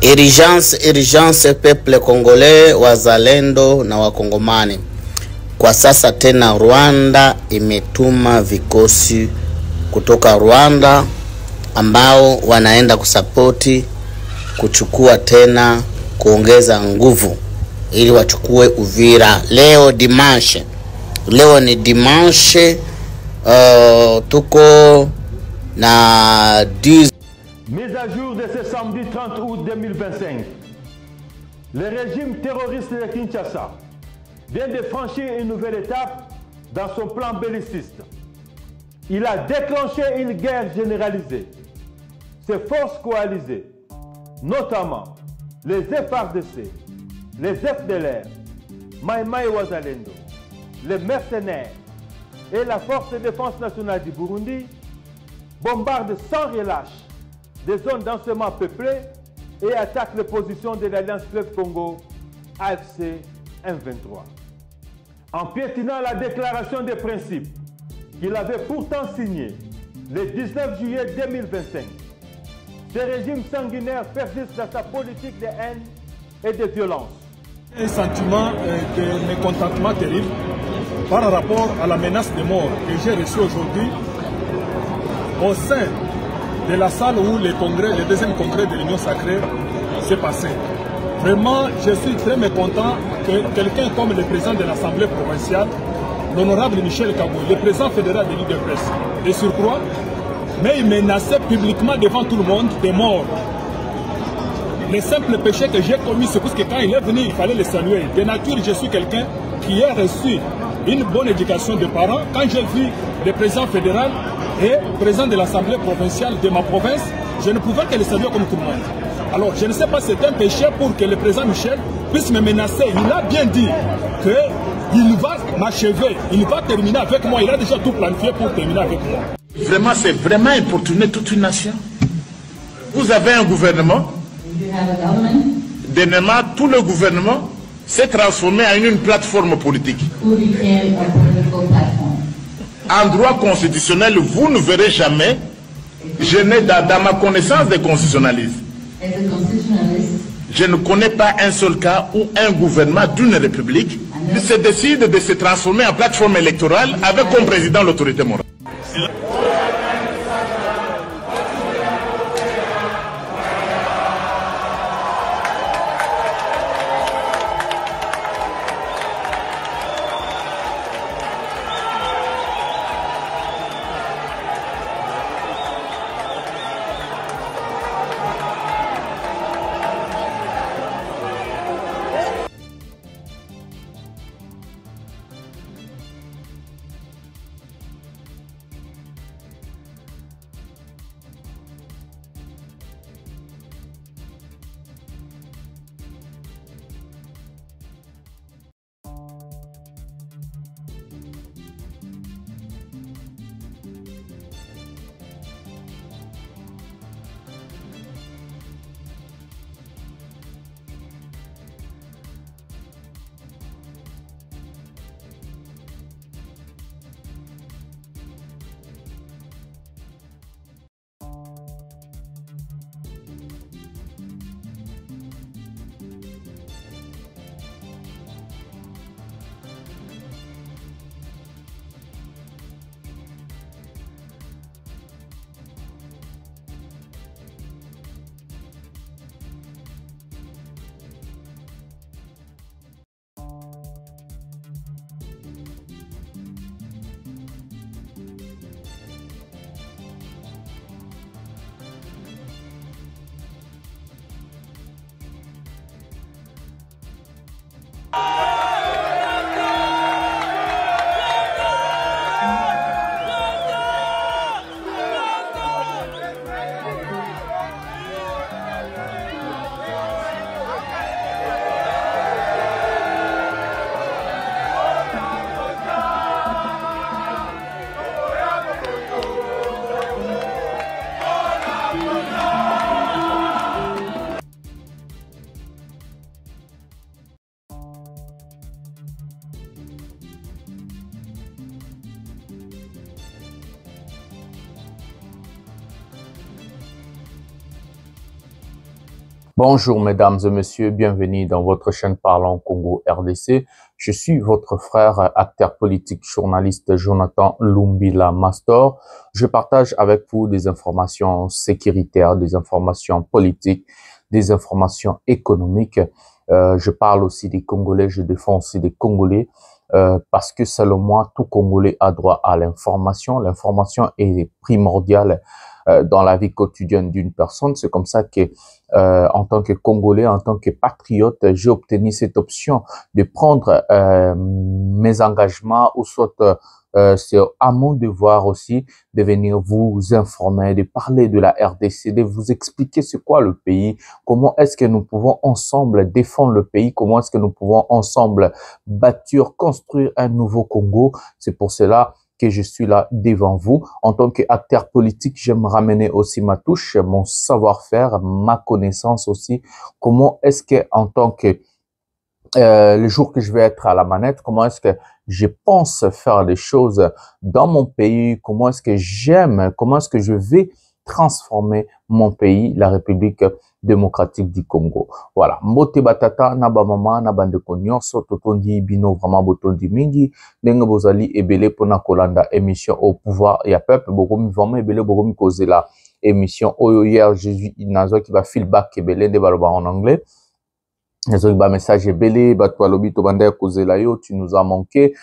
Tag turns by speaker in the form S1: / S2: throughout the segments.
S1: Urgence peuple congolais, wazalendo na wakongomani. Kwa sasa tena Rwanda imetuma vikosi kutoka Rwanda ambao wanaenda kusapoti kuchukua tena kuongeza nguvu ili wachukue Uvira. Leo ni dimanche, tuko na 10.
S2: Mise à jour de ce samedi 30 août 2025. Le régime terroriste de Kinshasa vient de franchir une nouvelle étape dans son plan belliciste. Il a déclenché une guerre généralisée. Ses forces coalisées, notamment les FARDC, les FDLR, Mai Mai Wazalendo, les mercenaires et la Force de défense nationale du Burundi, bombardent sans relâche des zones densément peuplées et attaquent les positions de l'Alliance Fleuve Congo, AFC M23. En piétinant la déclaration des principes qu'il avait pourtant signée le 19 juillet 2025, ce régime sanguinaire persiste dans sa politique de haine et de violence.
S3: Un sentiment de mécontentement terrible par rapport à la menace de mort que j'ai reçue aujourd'hui au sein de la salle où le deuxième congrès de l'Union sacrée s'est passé. Vraiment, je suis très mécontent que quelqu'un comme le président de l'Assemblée provinciale, l'honorable Michel Kabou, le président fédéral de l'Union de presse, de surcroît, mais il menaçait publiquement devant tout le monde des morts. Le simple péché que j'ai commis, c'est parce que quand il est venu, il fallait le saluer. De nature, je suis quelqu'un qui a reçu une bonne éducation de parents. Quand j'ai vu le président fédéral et le président de l'Assemblée provinciale de ma province, je ne pouvais que le saluer comme tout le monde. Alors, je ne sais pas si c'est un péché pour que le président Michel puisse me menacer. Il a bien dit qu'il va m'achever, il va terminer avec moi. Il a déjà tout planifié pour terminer avec moi.
S4: Vraiment, c'est vraiment importuner toute une nation. Vous avez un gouvernement. Dernièrement, tout le gouvernement s'est transformé en une plateforme politique. En droit constitutionnel, vous ne verrez jamais, je n'ai dans ma connaissance des constitutionnalistes, je ne connais pas un seul cas où un gouvernement d'une république se décide de se transformer en plateforme électorale avec comme président l'autorité morale.
S5: Bonjour mesdames et messieurs, bienvenue dans votre chaîne Parlons Congo RDC. Je suis votre frère, acteur politique, journaliste Jonathan Lumbila Mastor. Je partage avec vous des informations sécuritaires, des informations politiques, des informations économiques. Je parle aussi des Congolais, je défends aussi des Congolais parce que selon moi, tout Congolais a droit à l'information. L'information est primordiale dans la vie quotidienne d'une personne. C'est comme ça que, en tant que Congolais, en tant que patriote, j'ai obtenu cette option de prendre mes engagements ou soit c'est à mon devoir aussi de venir vous informer, de parler de la RDC, de vous expliquer c'est quoi le pays, comment est-ce que nous pouvons ensemble défendre le pays, comment est-ce que nous pouvons ensemble bâtir, construire un nouveau Congo. C'est pour cela que je suis là devant vous. En tant qu'acteur politique, j'aime ramener aussi ma touche, mon savoir-faire, ma connaissance aussi. Comment est-ce que, en tant que le jour que je vais être à la manette, comment est-ce que je pense faire des choses dans mon pays, comment est-ce que j'aime, comment est-ce que je vais transformer mon pays, la République démocratique du Congo. Voilà. Mbote batata, naba mama, naba ndeko nyonso, totondi bino vraiment botondi mingi, ndenge bozali ebele pona kolanda émission au pouvoir et à peuple, bokomi vraiment ebele bokomi causer la émission oyo hier Jésus nazo qui va feedback ebele de baloba en anglais. Nazo ba message ebele, bato balobi to banda kozela yo, tu nous as manqué.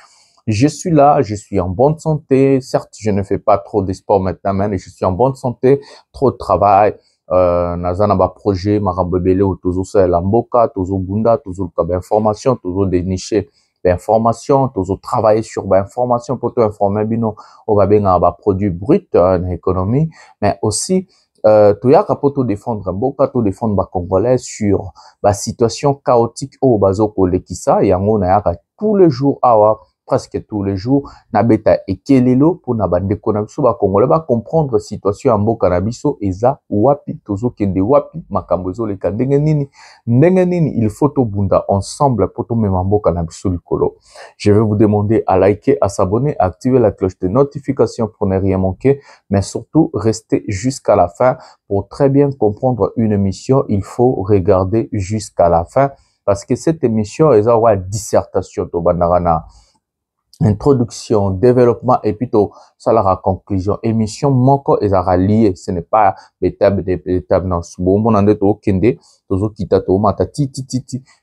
S5: Je suis là, je suis en bonne santé. Certes, je ne fais pas trop de sport maintenant, mais je suis en bonne santé, trop de travail. Nazana ba projet, marambebele ou toujours ça la mboka, toujours bunda, toujours comme information, toujours dénicher l'information, toujours travailler sur l'information pour te informer bino on va bien ba produit brut en économie, mais aussi tu yaka pour te défendre mboka, te défendre ba congolais sur la situation chaotique au bazoko lekisa yango na yaka tous les jours awa presque tous les jours na beta ekelelo pour na bandeko na biso ba congolais ba comprendre situation ya mboka na biso eza wapi tozo kende wapi makambo ezo leka ndenge nini il faut to bunda ensemble pour to mema mboka na biso likolo. Je vais vous demander à liker, à s'abonner, à activer la cloche de notification pour ne rien manquer, mais surtout rester jusqu'à la fin pour très bien comprendre une émission. Il faut regarder jusqu'à la fin parce que cette émission est une dissertation to bandarana introduction, développement et plutôt ça la conclusion. Émission moko ezara lié, ce n'est pas étape dans ce bon ande to kende tozo kita to mata titi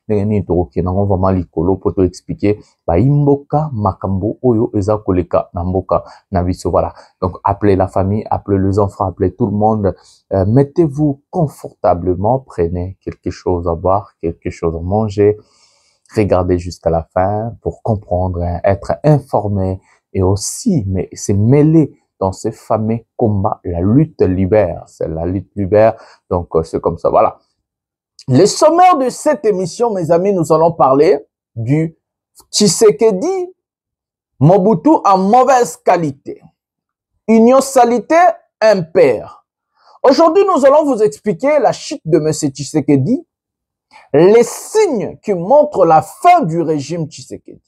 S5: ndeni to kena on va malikolo pour te expliquer ba imboka makambo oyo eza koleka na mboka na biso. Voilà. Donc appelez la famille, appelez les enfants, appelez tout le monde, mettez-vous confortablement, prenez quelque chose à boire, quelque chose à manger. Regardez jusqu'à la fin pour comprendre, être informé et aussi, mais c'est mêlé dans ces fameux combats. La lutte libère, c'est la lutte libère. Donc, c'est comme ça, voilà. Le sommaire de cette émission, mes amis, nous allons parler du Tshisekedi Mobutu en mauvaise qualité. Union salitaire impair. Aujourd'hui, nous allons vous expliquer la chute de M. Tshisekedi, les signes qui montrent la fin du régime Tshisekedi.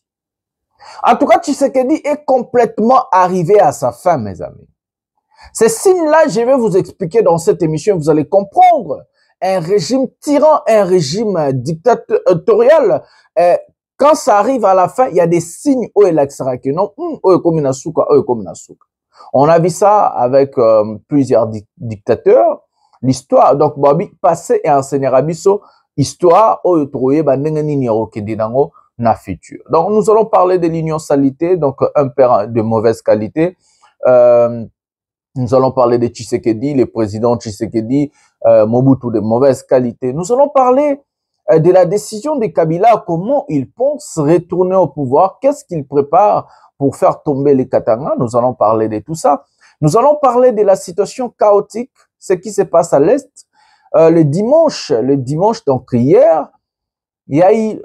S5: En tout cas, Tshisekedi est complètement arrivé à sa fin, mes amis. Ces signes-là, je vais vous expliquer dans cette émission, vous allez comprendre. Un régime tyran, un régime dictatorial, quand ça arrive à la fin, il y a des signes où il que non, on a vu ça avec plusieurs dictateurs. L'histoire, donc, Babi, passé et enseigné Rabiso, histoire au na futur. Donc nous allons parler de l'union salité, donc un père de mauvaise qualité. Nous allons parler de Tshisekedi, le président Tshisekedi, Mobutu de mauvaise qualité. Nous allons parler de la décision de Kabila, comment il pense retourner au pouvoir, qu'est-ce qu'il prépare pour faire tomber les Katanga. Nous allons parler de tout ça. Nous allons parler de la situation chaotique, ce qui se passe à l'Est. Le dimanche, donc hier, il y a eu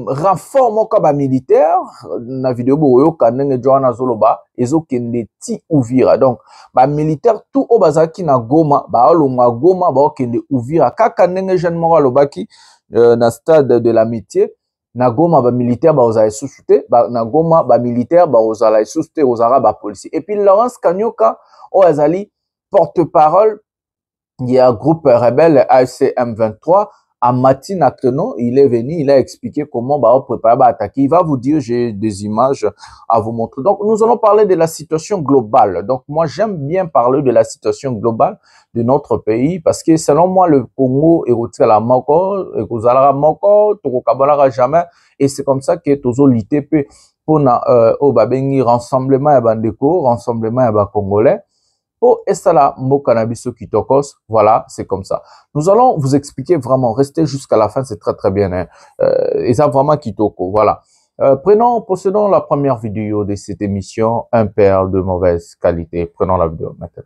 S5: renfort moka militaire na vidéo boyo kanenge Joana Zoloba ezo kende ti Uvira. Donc ba militaire tout o bazaki na Goma, ba olonga Goma ba kende Uvira kaka ndenge jeune moko lobaki na stade de l'amitié na Goma ba militaire ba oza susute na Goma ba militaire ba oza susute ozara ba policier. Et puis Laurence Kanyoka o azali porte-parole il y a un groupe rebelle AFC M23. À Martin Atrenon, il est venu, il a expliqué comment on prépare à attaquer. Il va vous dire, j'ai des images à vous montrer. Donc, nous allons parler de la situation globale. Donc, moi, j'aime bien parler de la situation globale de notre pays parce que selon moi, le Congo est retiré à la moko, et vous allez moko, tokokabalara jamais. Et c'est comme ça que tozo l'ITP pour au babengi rassemblement ya bandeko, rassemblement ya ba congolais. Et ça là, Kitokos, voilà, c'est comme ça. Nous allons vous expliquer vraiment, restez jusqu'à la fin, c'est très très bien. Hein. Et ça vraiment Kitoko, voilà. Possédons la première vidéo de cette émission, un père de mauvaise qualité. Prenons la vidéo maintenant.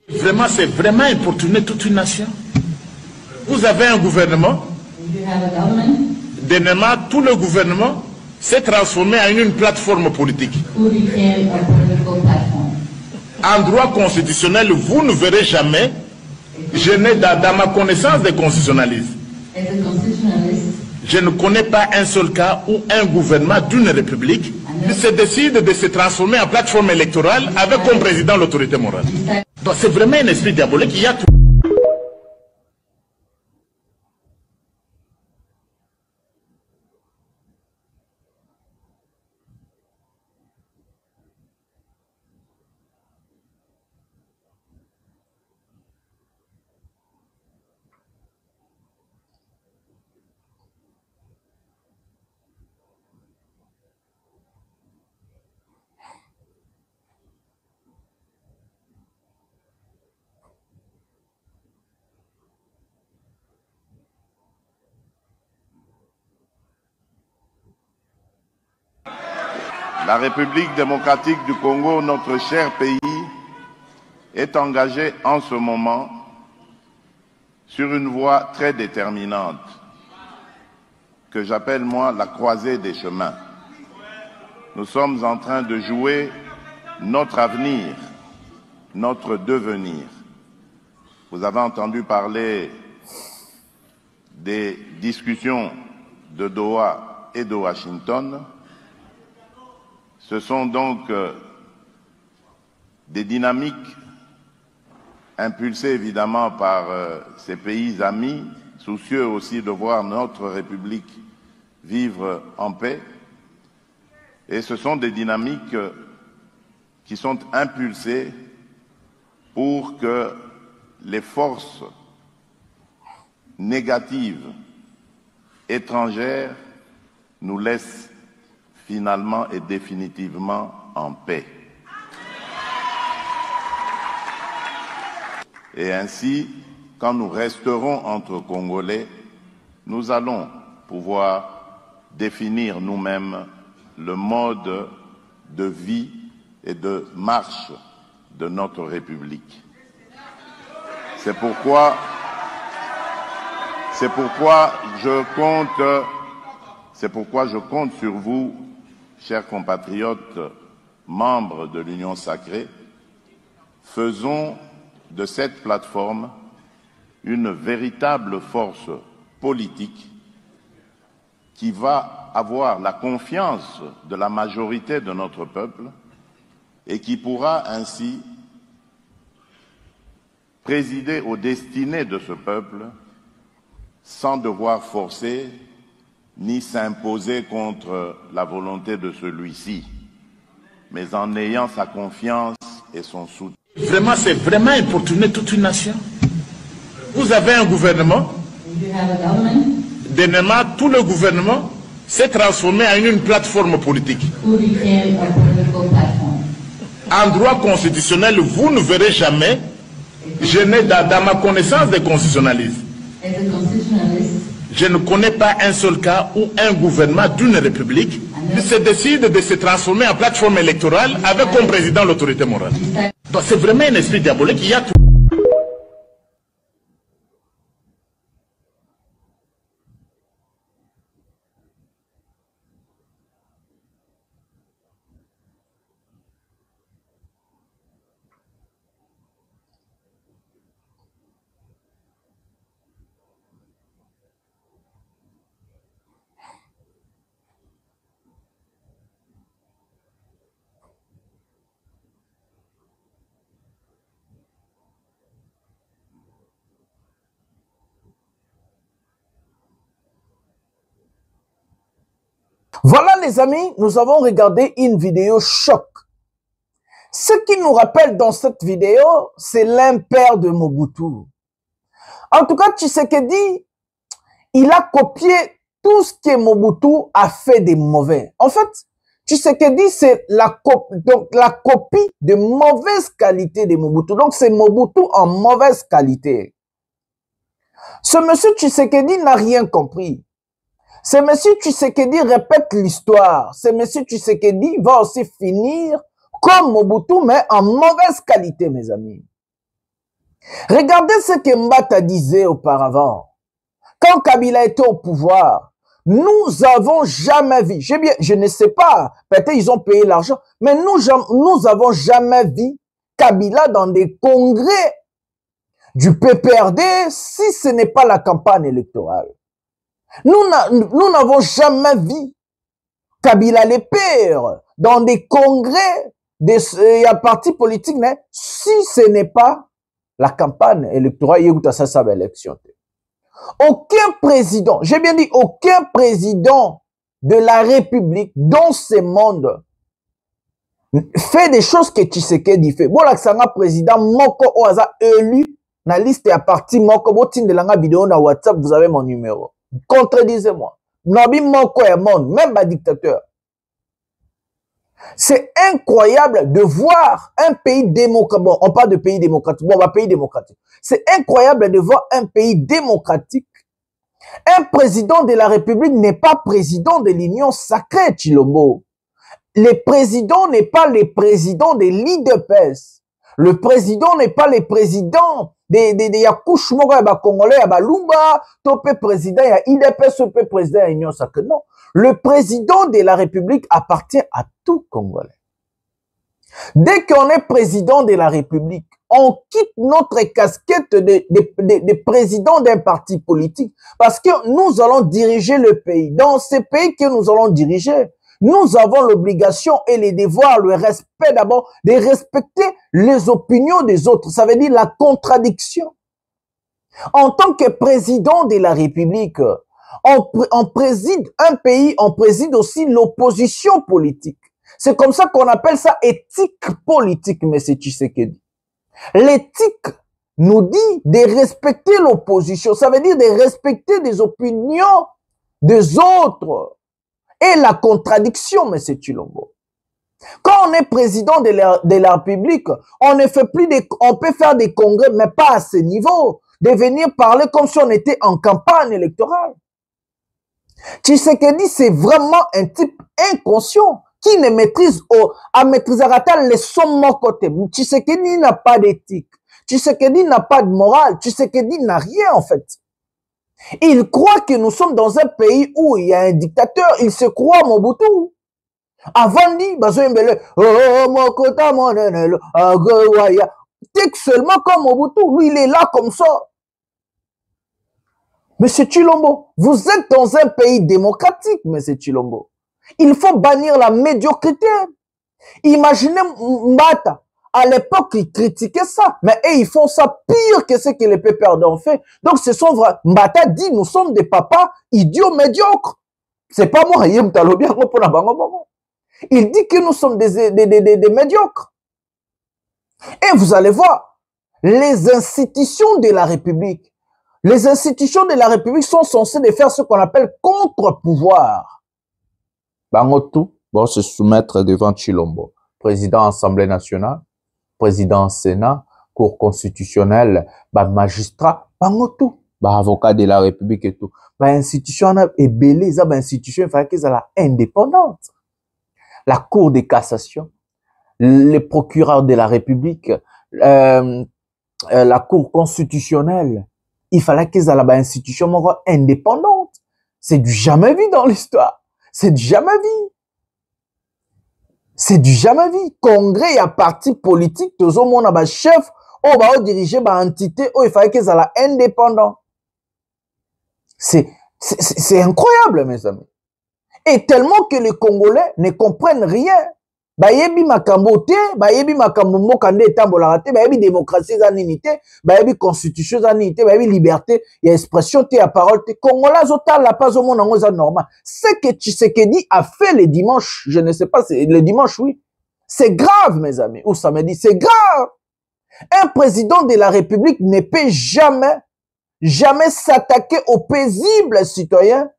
S4: Vraiment, c'est vraiment importuner toute une nation. Vous avez un gouvernement. Dernièrement, tout le gouvernement s'est transformé en une plateforme politique. En droit constitutionnel, vous ne verrez jamais, je n'ai dans ma connaissance des constitutionnalistes, je ne connais pas un seul cas où un gouvernement d'une république se décide de se transformer en plateforme électorale avec comme président l'autorité morale. Donc c'est vraiment un esprit diabolique. Il y a tout.
S6: La République démocratique du Congo, notre cher pays, est engagée en ce moment sur une voie très déterminante que j'appelle moi la croisée des chemins. Nous sommes en train de jouer notre avenir, notre devenir. Vous avez entendu parler des discussions de Doha et de Washington. Ce sont donc des dynamiques impulsées évidemment par ces pays amis, soucieux aussi de voir notre République vivre en paix. Et ce sont des dynamiques qui sont impulsées pour que les forces négatives étrangères nous laissent finalement et définitivement en paix. Et ainsi, quand nous resterons entre Congolais, nous allons pouvoir définir nous-mêmes le mode de vie et de marche de notre République. C'est pourquoi je compte sur vous, chers compatriotes, membres de l'Union sacrée. Faisons de cette plateforme une véritable force politique qui va avoir la confiance de la majorité de notre peuple et qui pourra ainsi présider aux destinées de ce peuple sans devoir forcer ni s'imposer contre la volonté de celui-ci, mais en ayant sa confiance et son soutien.
S4: Vraiment, c'est vraiment importuner toute une nation. Vous avez un gouvernement. Dernièrement, tout le gouvernement s'est transformé en une plateforme politique. En droit constitutionnel, vous ne verrez jamais, je n'ai dans ma connaissance des constitutionnalistes, je ne connais pas un seul cas où un gouvernement d'une république se décide de se transformer en plateforme électorale avec comme président l'autorité morale. Donc c'est vraiment un esprit diabolique. Il y a tout.
S7: Voilà les amis, nous avons regardé une vidéo choc. Ce qui nous rappelle dans cette vidéo, c'est l'impère de Mobutu. En tout cas, Tshisekedi, il a copié tout ce que Mobutu a fait de mauvais. En fait, Tshisekedi, c'est la copie de mauvaise qualité de Mobutu. Donc, c'est Mobutu en mauvaise qualité. Ce monsieur Tshisekedi n'a rien compris. Ce monsieur Tshisekedi répète l'histoire. Ce monsieur Tshisekedi va aussi finir comme Mobutu, mais en mauvaise qualité, mes amis. Regardez ce que Mbata disait auparavant. Quand Kabila était au pouvoir, nous avons jamais vu, je ne sais pas, peut-être ils ont payé l'argent, mais nous avons jamais vu Kabila dans des congrès du PPRD si ce n'est pas la campagne électorale. Nous n'avons jamais vu Kabila le père dans des congrès de partis politiques, si ce n'est pas la campagne électorale. Aucun président, j'ai bien dit aucun président de la République dans ce monde fait des choses que Tshisekedi fait. Bon, là, c'est un président moko oaza élu na liste à parti moko botin de la vidéo na WhatsApp, vous avez mon numéro. Contredisez-moi. Nabi moko est monde, même pas dictateur. C'est incroyable de voir un pays démocratique. Bon, on parle de pays démocratique. Bon, on va pays démocratique. C'est incroyable de voir un pays démocratique. Un président de la République n'est pas président de l'Union sacrée, Chilombo. Le président n'est pas le président de l'IDPS. Le président n'est pas le président de Yakouch Moko, ya Congolais, ya Lumba, topé président, ya IDPS, topé président, ya Union sacrée. Non. Le président de la République appartient à tout Congolais. Dès qu'on est président de la République, on quitte notre casquette de président d'un parti politique parce que nous allons diriger le pays. Dans ce pays que nous allons diriger, nous avons l'obligation et le devoir, le respect d'abord, de respecter les opinions des autres. Ça veut dire la contradiction. En tant que président de la République, on préside un pays, on préside aussi l'opposition politique. C'est comme ça qu'on appelle ça éthique politique, M. Tshisekedi. L'éthique nous dit de respecter l'opposition. Ça veut dire de respecter des opinions des autres. Et la contradiction, M. Tshilombo. Quand on est président de la République, on ne fait plus on peut faire des congrès, mais pas à ce niveau. De venir parler comme si on était en campagne électorale. Tshisekedi, c'est vraiment un type inconscient qui ne maîtrise à maîtriser les sommes côté. Tshisekedi n'a pas d'éthique. Tshisekedi n'a pas de morale. Tshisekedi n'a rien en fait. Il croit que nous sommes dans un pays où il y a un dictateur. Il se croit Mobutu. Avant dit, seulement comme Mobutu. Lui, il est là comme ça. Monsieur Tshilombo, vous êtes dans un pays démocratique, Monsieur Tshilombo. Il faut bannir la médiocrité. Imaginez Mbata. À l'époque, ils critiquaient ça. Mais ils font ça pire que ce que les PPRD ont fait. Donc, ce sont vrais. Mbata dit, nous sommes des papas idiots médiocres. C'est pas moi. Il dit que nous sommes des médiocres. Et vous allez voir, les institutions de la République, les institutions de la République sont censées de faire ce qu'on appelle contre-pouvoir. Bangotou va se soumettre devant Chilombo, président Assemblée nationale, président Sénat, Cour constitutionnelle, magistrat, Bangotou, avocat de la République et tout. Institution est belée, ça institution il fallait qu'elle soit indépendante. La Cour de cassation, les procureurs de la République, la Cour constitutionnelle, il fallait qu'ils aient une institution indépendante. C'est du jamais vu dans l'histoire. C'est du jamais vu. C'est du jamais vu. Congrès et un parti politique, tout le monde a un chef, on va diriger une entité, il fallait qu'ils soient indépendants. C'est incroyable, mes amis. Et tellement que les Congolais ne comprennent rien. Bayebi makambo te, bayebi makambo mokande etambola te, bayebi démocratie za nini te, bayebi constitution za nini te, bayebi liberté, il y a expression te, il y a parole te. Congolais zotal la pas au monde en ça normal. Ce que Tshisekedi a fait le dimanche, je ne sais pas, le dimanche oui, c'est grave mes amis, ou samedi, c'est grave. Un président de la République ne peut jamais s'attaquer aux paisibles citoyens.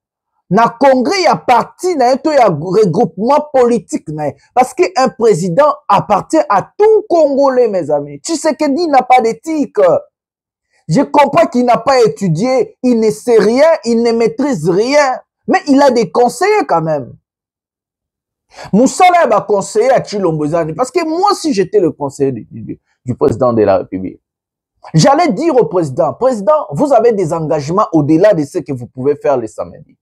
S7: Na congrès, il y a parti, il y a regroupement politique. Parce qu'un président appartient à tout Congolais, mes amis. Tshisekedi n'a pas d'éthique. Je comprends qu'il n'a pas étudié, il ne sait rien, il ne maîtrise rien. Mais il a des conseillers quand même. Moussala va conseiller à Chilombo Zani. Parce que moi, si j'étais le conseiller du président de la République, j'allais dire au président, vous avez des engagements au-delà de ce que vous pouvez faire le samedi.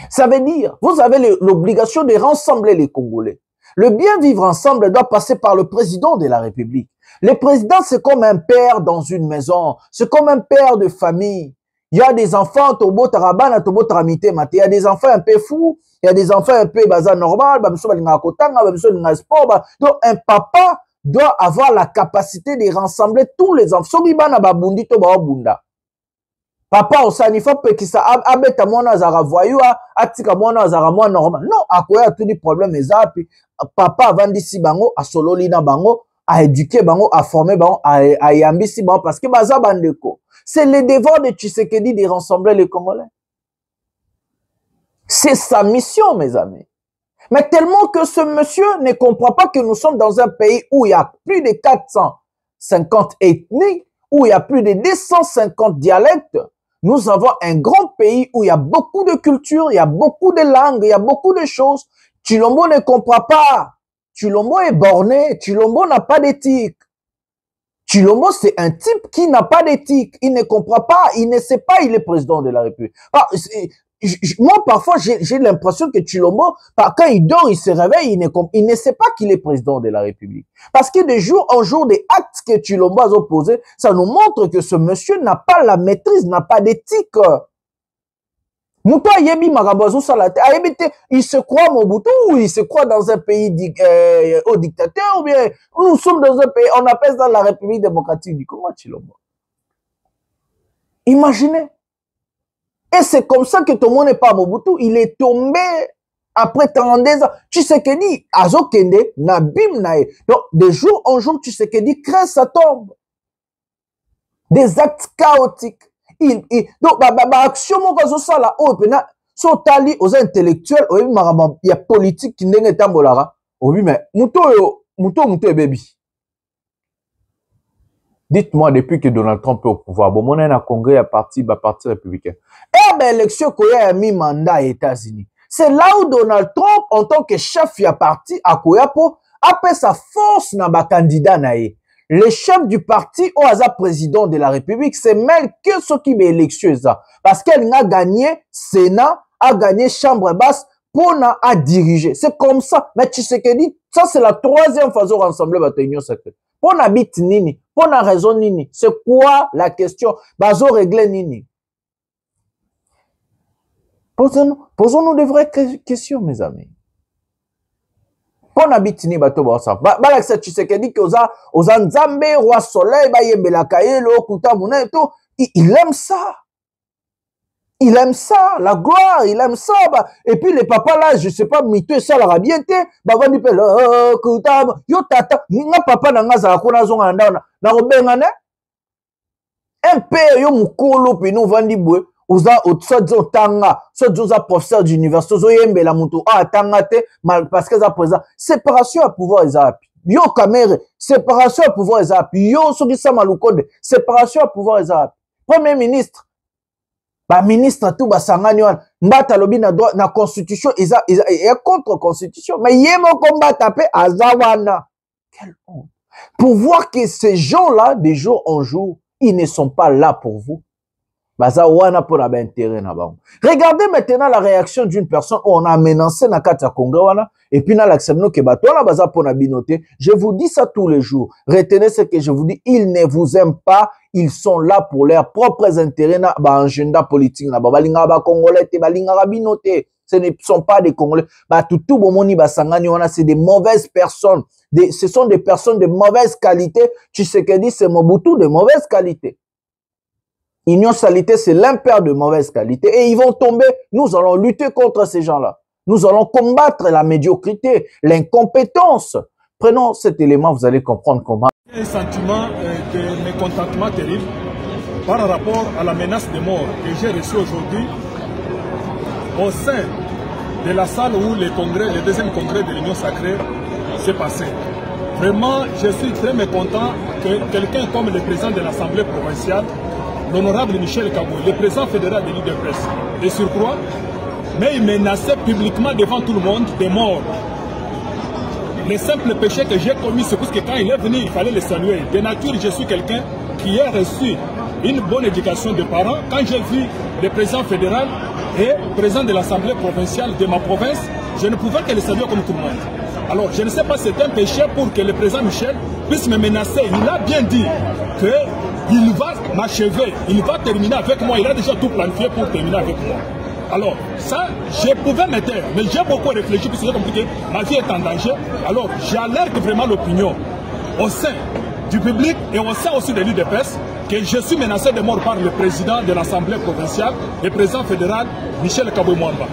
S7: Ça veut dire, vous avez l'obligation de rassembler les Congolais. Le bien vivre ensemble doit passer par le président de la République. Le président, c'est comme un père dans une maison. C'est comme un père de famille. Il y a des enfants, Tobo Tarabana, Tobo Taramite Mate. Il y a des enfants un peu fous. Il y a des enfants un peu bazar normal. Donc, un papa doit avoir la capacité de rassembler tous les enfants. Papa osanifa pe kisa abeta mwana azara voyou atika mwana azara mwana normal. Non, akoya tout les problèmes ezapi. Papa avandisi bango asololi na bango, a éduquer bango, a former bango, a yambisi bango parce que baza bandeko. C'est le devoir de Tshisekedi de rassembler les Congolais. C'est sa mission, mes amis. Mais tellement que ce monsieur ne comprend pas que nous sommes dans un pays où il y a plus de 450 ethnies, où il y a plus de 250 dialectes. Nous avons un grand pays où il y a beaucoup de cultures, il y a beaucoup de langues, il y a beaucoup de choses. Chilombo ne comprend pas. Chilombo est borné. Chilombo n'a pas d'éthique. Chilombo, c'est un type qui n'a pas d'éthique. Il ne comprend pas. Il ne sait pas, il est président de la République. Moi, parfois, j'ai l'impression que Chilombo, quand il dort, il se réveille, il ne sait pas qu'il est président de la République. Parce que de jour en jour, des actes que Chilombo a opposés, ça nous montre que ce monsieur n'a pas la maîtrise, n'a pas d'éthique. Il se croit Mobutu, ou il se croit dans un pays au dictateur, ou bien nous sommes dans un pays, on appelle ça la République démocratique du Congo, Chilombo. Imaginez. Et c'est comme ça que tout le monde n'est pas Mobutu. Il est tombé après 32 ans. Tshisekedi, Azokende, Nabim Nae. Donc, de jour en jour, Tshisekedi crée sa tombe. Des actes chaotiques. Donc, action, ça là, so tali aux intellectuels, il y a politique qui n'est pas bolara. Oui, mais, muto baby. Dites-moi, depuis que Donald Trump est au pouvoir, bon, mon a congrès à parti républicain. Eh ben, élection Koya a mis mandat aux États-Unis. C'est là où Donald Trump, en tant que chef du parti, à Koyapo, appelle sa force na ba candidat nae. Le chef du parti, au hasard président de la République, c'est même que ce qui est élection, parce qu'elle a gagné Sénat, a gagné Chambre basse, pour à diriger. C'est comme ça. Mais Tshisekedi, ça c'est la troisième façon de rassembler la réunion secrète. Pour na bit nini, pour na raison nini. C'est quoi la question? Bazo régler nini. Posons-nous de vraies questions, mes amis. Pour na bit nini bato ba ça. Balak sa Tshisekedi que oza nzambe, roi soleil, ba yembela kaye, lo kuta muna et tout. Il aime ça. Il aime ça, la gloire, il aime ça. Bah. Et puis les papas là, je sais pas, mito ça la bien te. Bah va dire yo tata, nga papa na nga za ko na zonga na robengane. Un père yo mukolo pe no vandi bwe. Oza otsa dzo tanga, so dzo professeur d'université zo yembe la muto tanga te mal parce que ça présent séparation à pouvoir ezap. Yo kamere, séparation à pouvoir ezap. Yo soki sa malukode, séparation à pouvoir ezap. Premier ministre ba ministre tout ba sangani wana mbata lobi na droit na constitution eza contre constitution mais yemo combattre pe azawana. Quelle honte. Pour voir que ces gens-là de jour en jour, ils ne sont pas là pour vous. Regardez maintenant la réaction d'une personne où on a menacé na kata Congo et puis na l'acception que baza pour binoté. Je vous dis ça tous les jours. Retenez ce que je vous dis, ils ne vous aiment pas, ils sont là pour leurs propres intérêts na ba agenda politique na balinga ba congolais te balinga binoté. Ce ne sont pas des Congolais. Tout bomoni basangani wana c'est des mauvaises personnes. Ce sont des personnes de mauvaise qualité. Tshisekedi c'est Mobutu de mauvaise qualité. Union Salité, c'est l'impair de mauvaise qualité. Et ils vont tomber. Nous allons lutter contre ces gens-là. Nous allons combattre la médiocrité, l'incompétence. Prenons cet élément, vous allez comprendre comment.
S3: Un sentiment de mécontentement terrible par rapport à la menace de mort que j'ai reçue aujourd'hui au sein de la salle où le deuxième congrès de l'Union sacrée s'est passé. Vraiment, je suis très mécontent que quelqu'un comme le président de l'Assemblée provinciale, l'honorable Michel Kabou, le président fédéral de l'île de presse, de surcroît, mais il menaçait publiquement devant tout le monde de mort. Le simple péché que j'ai commis, c'est parce que quand il est venu, il fallait le saluer. De nature, je suis quelqu'un qui a reçu une bonne éducation de parents. Quand j'ai vu le président fédéral et président de l'Assemblée provinciale de ma province, je ne pouvais que le saluer comme tout le monde. Alors, je ne sais pas si c'est un péché pour que le président Michel puisse me menacer. Il a bien dit qu'il va m'achever, il va terminer avec moi. Il a déjà tout planifié pour terminer avec moi. Alors, ça, je pouvais me taire, mais j'ai beaucoup réfléchi, parce que j'ai compris que ma vie est en danger. Alors, j'alerte vraiment l'opinion au sein du public et au sein aussi de l'île de presse que je suis menacé de mort par le président de l'Assemblée provinciale, le président fédéral, Michel Kabou Mwamba.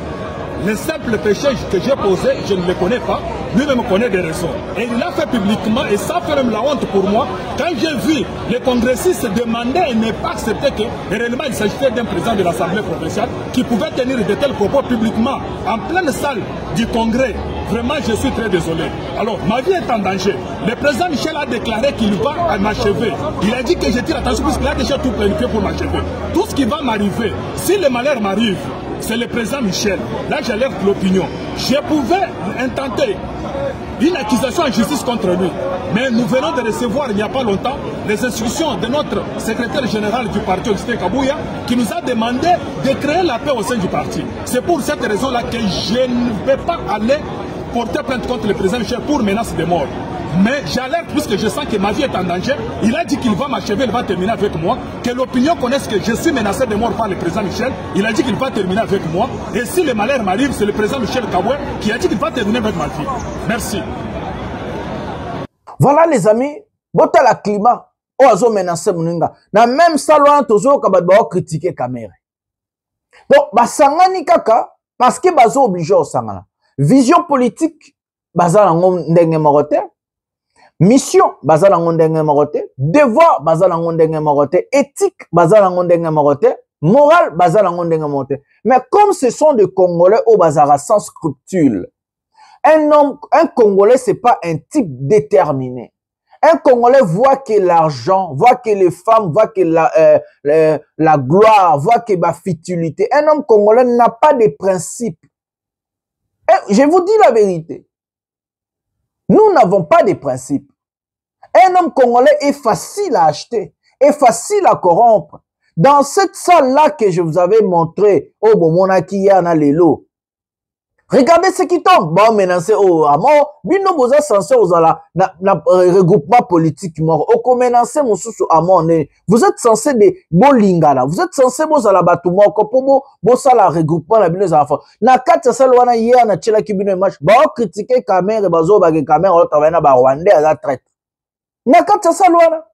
S3: Le simple péché que j'ai posé, je ne le connais pas, lui-même connaît des raisons. Et il l'a fait publiquement, et ça fait même la honte pour moi. Quand j'ai vu les congressistes demander et ne pas accepter que réellement il s'agissait d'un président de l'Assemblée provinciale qui pouvait tenir de tels propos publiquement en pleine salle du congrès, vraiment je suis très désolé. Alors, ma vie est en danger. Le président Michel a déclaré qu'il va m'achever. Il a dit que je tire attention parce qu'il a déjà tout planifié pour m'achever. Tout ce qui va m'arriver, si le malheur m'arrive, c'est le président Michel. Là, j'alerte l'opinion. Je pouvais intenter une accusation en justice contre lui. Mais nous venons de recevoir il n'y a pas longtemps les instructions de notre secrétaire général du parti, Augustin Kabouya, qui nous a demandé de créer la paix au sein du parti. C'est pour cette raison-là que je ne vais pas aller porter plainte contre le président Michel pour menace de mort. Mais j'alerte puisque je sens que ma vie est en danger. Il a dit qu'il va m'achever, il va terminer avec moi. Que l'opinion connaisse que je suis menacé de mort par le président Michel. Il a dit qu'il va terminer avec moi. Et si le malheur m'arrive, c'est le président Michel Kaboué qui a dit qu'il va terminer avec ma vie. Merci.
S7: Voilà les amis, bota la climat. Oazo menacé muninga. Na même salon tozo kabadba critiquer caméra. Donc basangani kaka parce que bazo obligé au sangana. Vision politique bazala ndenge morote. Mission, bazala ngondenge morote. Devoir, bazala ngondenge morote. Éthique, bazala ngondenge morote. Morale, bazala ngondenge morote. Mais comme ce sont des Congolais au bazara sans scrupule, un Congolais, c'est pas un type déterminé. Un Congolais voit que l'argent, voit que les femmes, voit que la gloire, voit que la futilité. Un homme Congolais n'a pas de principes. Je vous dis la vérité. Nous n'avons pas de principes. Un homme congolais est facile à acheter, est facile à corrompre. Dans cette salle-là que je vous avais montré, oh, bon, mon akiyana lelo. Regardez ce qui tombe. Bon, menacé, oh, à mort. Bino boza censé aux ala, regroupement politique mort. Oko menacé, mon sous à mort. Vous êtes censé de bolingala. Vous êtes censé boza la batouma. Kopo bo sala regroupement la bino za na kata sala wana hier na chela ki bino match. Ba critiquer caméra bazo bagé caméra o travailler na ba rwandais à la traite. Na kata sala wana.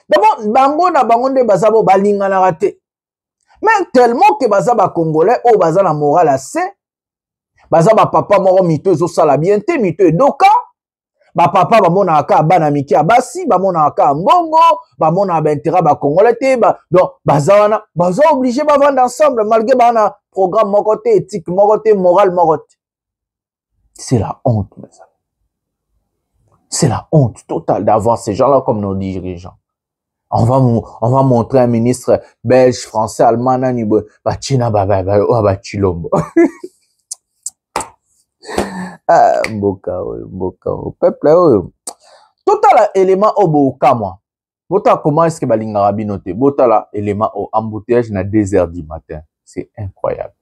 S7: D'abord bango na bango nde bazabo balingana raté. Mais tellement que baza ba Congolais, oh baza la morale assez, baza ba papa moro mito ezo sala bien te, mito edoka, ba papa ba mona aka bana miki abasi, ba mona aka mbongo, ba mona ba intérêt ba Congolais te, donc baza wana, baza obligé ba vendre ensemble malgré ba na programme moko te, éthique moko te, morale moko te. C'est la honte, mes amis. C'est la honte totale d'avoir ces gens-là comme nos dirigeants. On va montrer un ministre belge, français, allemand, nanibo, china chilombo. Ah, mboka, peuple, total élément au moi. Bota comment est-ce que balinga rabinote? Bota la élément au embouteillage na 2h du matin. C'est incroyable.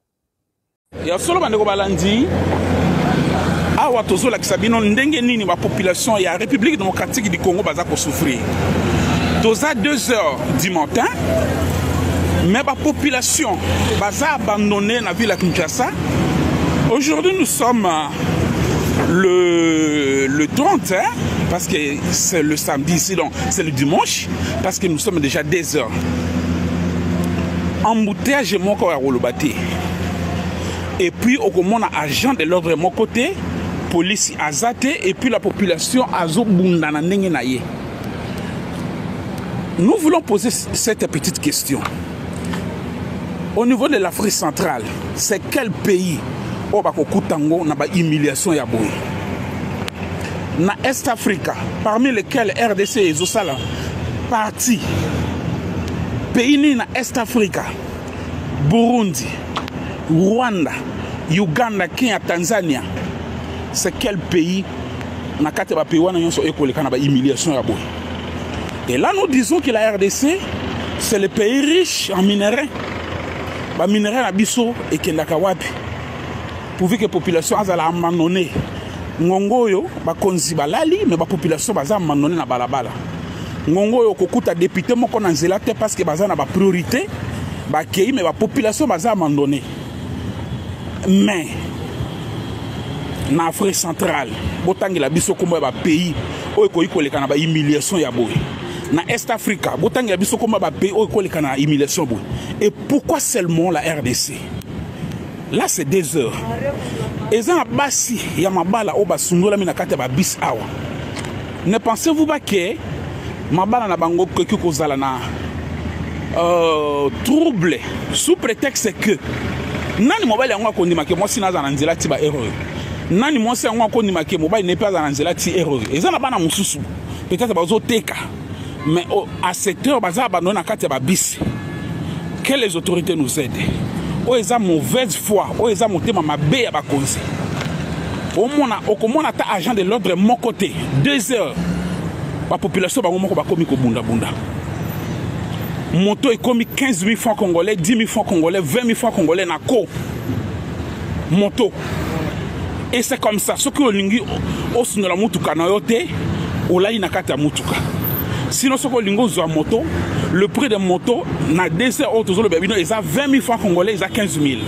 S8: Ya solo bandeko balandi awa tozola kisabino ndenge nini ba population ya République démocratique du Congo baza ko souffrir. Toza 2h du matin, mais la population baza abandonnée dans la ville de Kinshasa. Aujourd'hui, nous sommes le 30, hein, parce que c'est le samedi ici, donc c'est le dimanche, parce que nous sommes déjà 2h. Embouteillage est mon corps à Rolobati. Et puis, au moment agent de l'ordre de mon côté, police azate, et puis la population azobunda na ndenge na ye. Nous voulons poser cette petite question. Au niveau de l'Afrique centrale, c'est quel pays où il y a une humiliation? Dans l'Est Afrique, parmi lesquels RDC et Zosala, parti, pays dans l'Est Afrique, Burundi, Rwanda, Uganda, Kenya, Tanzanie, c'est quel pays dans le pays où il y a une humiliation? Et là, nous disons que la RDC, c'est le pays riche en minerais. Les minerais à Bisso et Kendakawapi. Pourvu que la population soit abandonnée. Ngongoyo, ba konzi balali, mais la population est abandonnée na balabala. Ngongoyo, kokuta député, mon konanzelate parce que baza na ba priorité, ba kei, mais la population est abandonnée. Mais, en Afrique centrale, botangi la Bisso comme un pays, où il y a une humiliation. Dans l'Est Afrique, il y a un pays où il y a une humiliation. Et pourquoi seulement la RDC? Là, c'est 2h. Et ça, il y a un bala au basungo la minakate ba bis awa. Ne pensez-vous pas que ma bala na bango que kozala na trouble sous prétexte que nani mobile yango akondima ke moi sina za na nzela ti ba erreur. Nani moi se yango akondima ke mobile n'est pas za na nzela ti erreur. Et ça na bana mususu. Peut-être bazo teka. Mais à cette heure, baza abandonné à Kateba bis. Que les autorités nous aident. Où ils ont mauvaise foi, où ils ont monté ma bé à Bakonzi. Au moins, on a agent de l'ordre de mon côté. 2h. La population va commis bunda bunda. Moto est commis 15 000 francs congolais, 10 000 francs congolais, 20 000 francs congolais na ko. Moto. Et c'est comme ça. Ce que l'ingui au sino la mutuka na yote, ou là il n'a qu'à ta mutuka. Sinon, ce que l'ingos a moto, le prix de moto, na DC auto le bébé, ils ont 20 000 francs congolais, ils ont 15 000.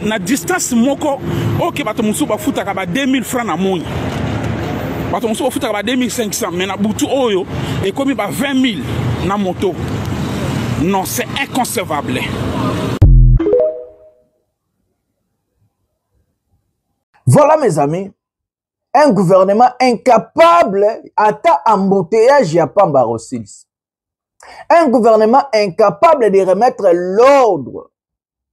S8: Na distance moko, ok, bato musu ba futa ka ba 2 000 francs na moni. Bato musu ba futa ka ba 2 500, mais na butu oyo, et comme ba 20 000 na moto. Non, c'est inconcevable.
S7: Voilà mes amis. Un gouvernement incapable à embouteillage à Pambarosilis. Un gouvernement incapable de remettre l'ordre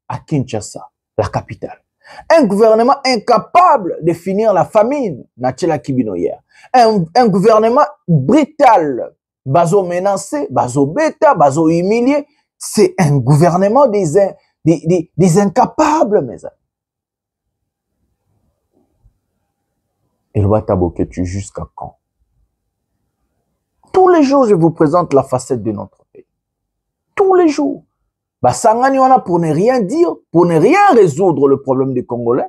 S7: à Kinshasa, la capitale. Un gouvernement incapable de finir la famine, Natchela Kibinoyer. Un gouvernement brutal, baso menacé, baso bêta, baso humilié. C'est un gouvernement des incapables, mes amis. Et loi Taboketu, jusqu'à quand? Tous les jours, je vous présente la facette de notre pays. Tous les jours. Sangani wana pour ne rien dire, pour ne rien résoudre le problème des Congolais.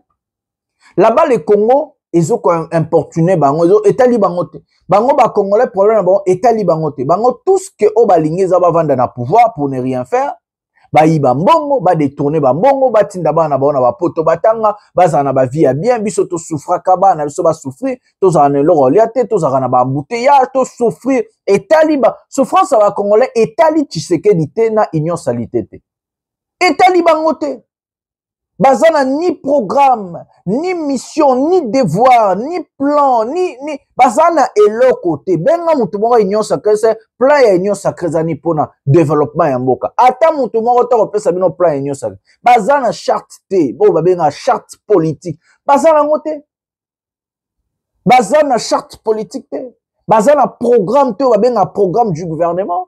S7: Là-bas, les Congo, ils ont importuné, bango, ils ont étali bangote. Bango, ba Congolais, problème, bango, étali bangote. Bango, tout ce que Obalingé zaba vanda na pouvoir pour ne rien faire. Ba iba mbongo, ba détourner ba mbongo, ba tinda ba na ba poto batanga, ba za na ba vie bien, biso to souffra kaba na biso ba souffrir, to za na loro liate, to za na ba embouteillage, to souffrir, etali ba souffrance ba Congolais, etali Tshisekedi te na union salité te. etali bango te. Bazana ni programme, ni mission, ni devoir, ni plan, ni bazana eloko te. Benga mutu moko union sacrée, c'est plan ya union sacrée zani pona développement ya mboka. Ata mutu moko ta kopesa bino plan ya union sacrée. Bazana charte te, bo babenga charte politique. Bazana ngote. Bazana charte politique te. Bazana programme te, babenga programme du gouvernement.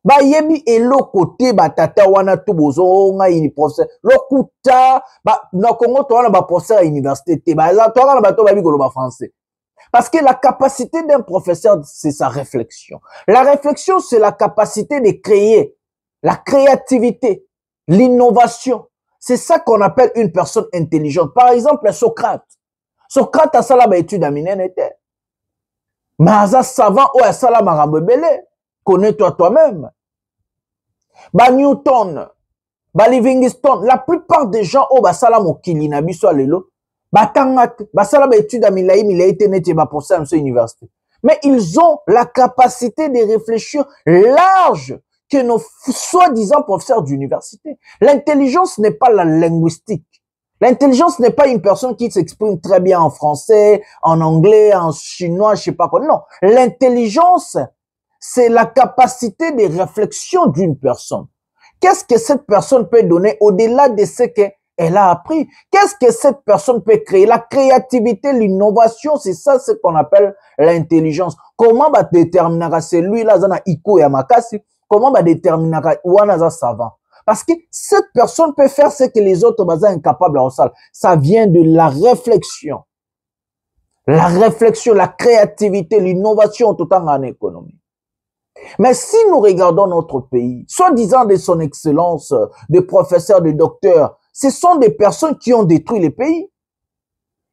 S7: Ba yebi eloko te batata wana tu bozo nga ini professeur lokuta ba na Congo to wana ba professeur à université te ba za to wana ba to ba bikolo ba français parce que la capacité d'un professeur c'est sa réflexion. La réflexion c'est la capacité de créer, la créativité, l'innovation. C'est ça qu'on appelle une personne intelligente. Par exemple Socrate. Socrate a sala ba étude aminene te. Maza savant ou a sala marambo belé. Connais-toi toi-même. Ba Newton, ba Livingstone, la plupart des gens au basala mokili na biso alelo, ba tangat, basala ba étude à milai tenete ba pour ça université. Mais ils ont la capacité de réfléchir large que nos soi-disant professeurs d'université. L'intelligence n'est pas la linguistique. L'intelligence n'est pas une personne qui s'exprime très bien en français, en anglais, en chinois, je sais pas quoi. Non, l'intelligence c'est la capacité de réflexion d'une personne. Qu'est-ce que cette personne peut donner au-delà de ce qu'elle a appris? Qu'est-ce que cette personne peut créer? La créativité, l'innovation, c'est ça ce qu'on appelle l'intelligence. Comment va déterminer celui-là, zana iko ya makasi? Comment va déterminer wana savant? Parce que cette personne peut faire ce que les autres sont incapables à faire. Ça vient de la réflexion. La réflexion, la créativité, l'innovation tout en économie. Mais si nous regardons notre pays, soi-disant de son excellence, de professeurs, de docteurs, ce sont des personnes qui ont détruit le pays.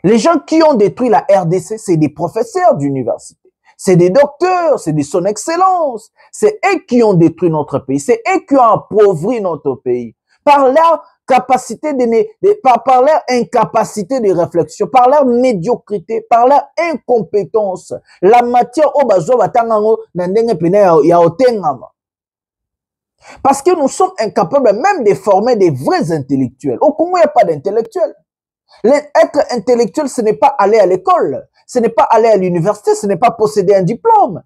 S7: Les gens qui ont détruit la RDC, c'est des professeurs d'université. C'est des docteurs, c'est de son excellence. C'est eux qui ont détruit notre pays. C'est eux qui ont appauvri notre pays. Par leur capacité par leur incapacité de réflexion, par leur médiocrité, par leur incompétence, la matière au bazo batangango nandenge pene ya otengama. Parce que nous sommes incapables même de former des vrais intellectuels. Au Congo, il n'y a pas d'intellectuels. Être intellectuel, ce n'est pas aller à l'école, ce n'est pas aller à l'université, ce n'est pas posséder un diplôme.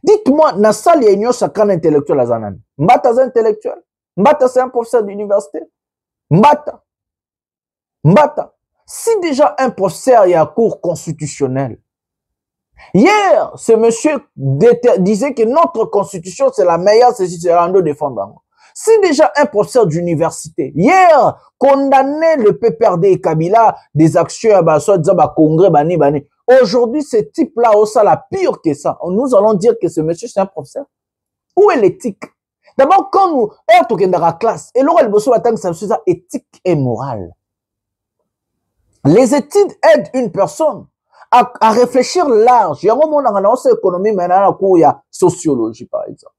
S7: Dites-moi, Nassal y a une sacrée intellectuelle à Zanan. Mbata est intellectuel. Mbata, c'est un professeur d'université. Mbata. Si déjà un professeur y a cours constitutionnel, hier, ce monsieur disait que notre constitution, c'est la meilleure, c'est en de défendre. Si déjà un professeur d'université, hier, condamnait le PPRD et Kabila des actions, soit congrès, bani. Aujourd'hui, ce type-là, ça la pire que ça. Nous allons dire que ce monsieur, c'est un professeur. Où est l'éthique? D'abord, quand nous sommes dans la classe, et l'oral bosso attend ça c'est éthique et morale. Les études aident une personne à réfléchir large. Il y a un moment dans la économie, maintenant, il y a sociologie, par exemple.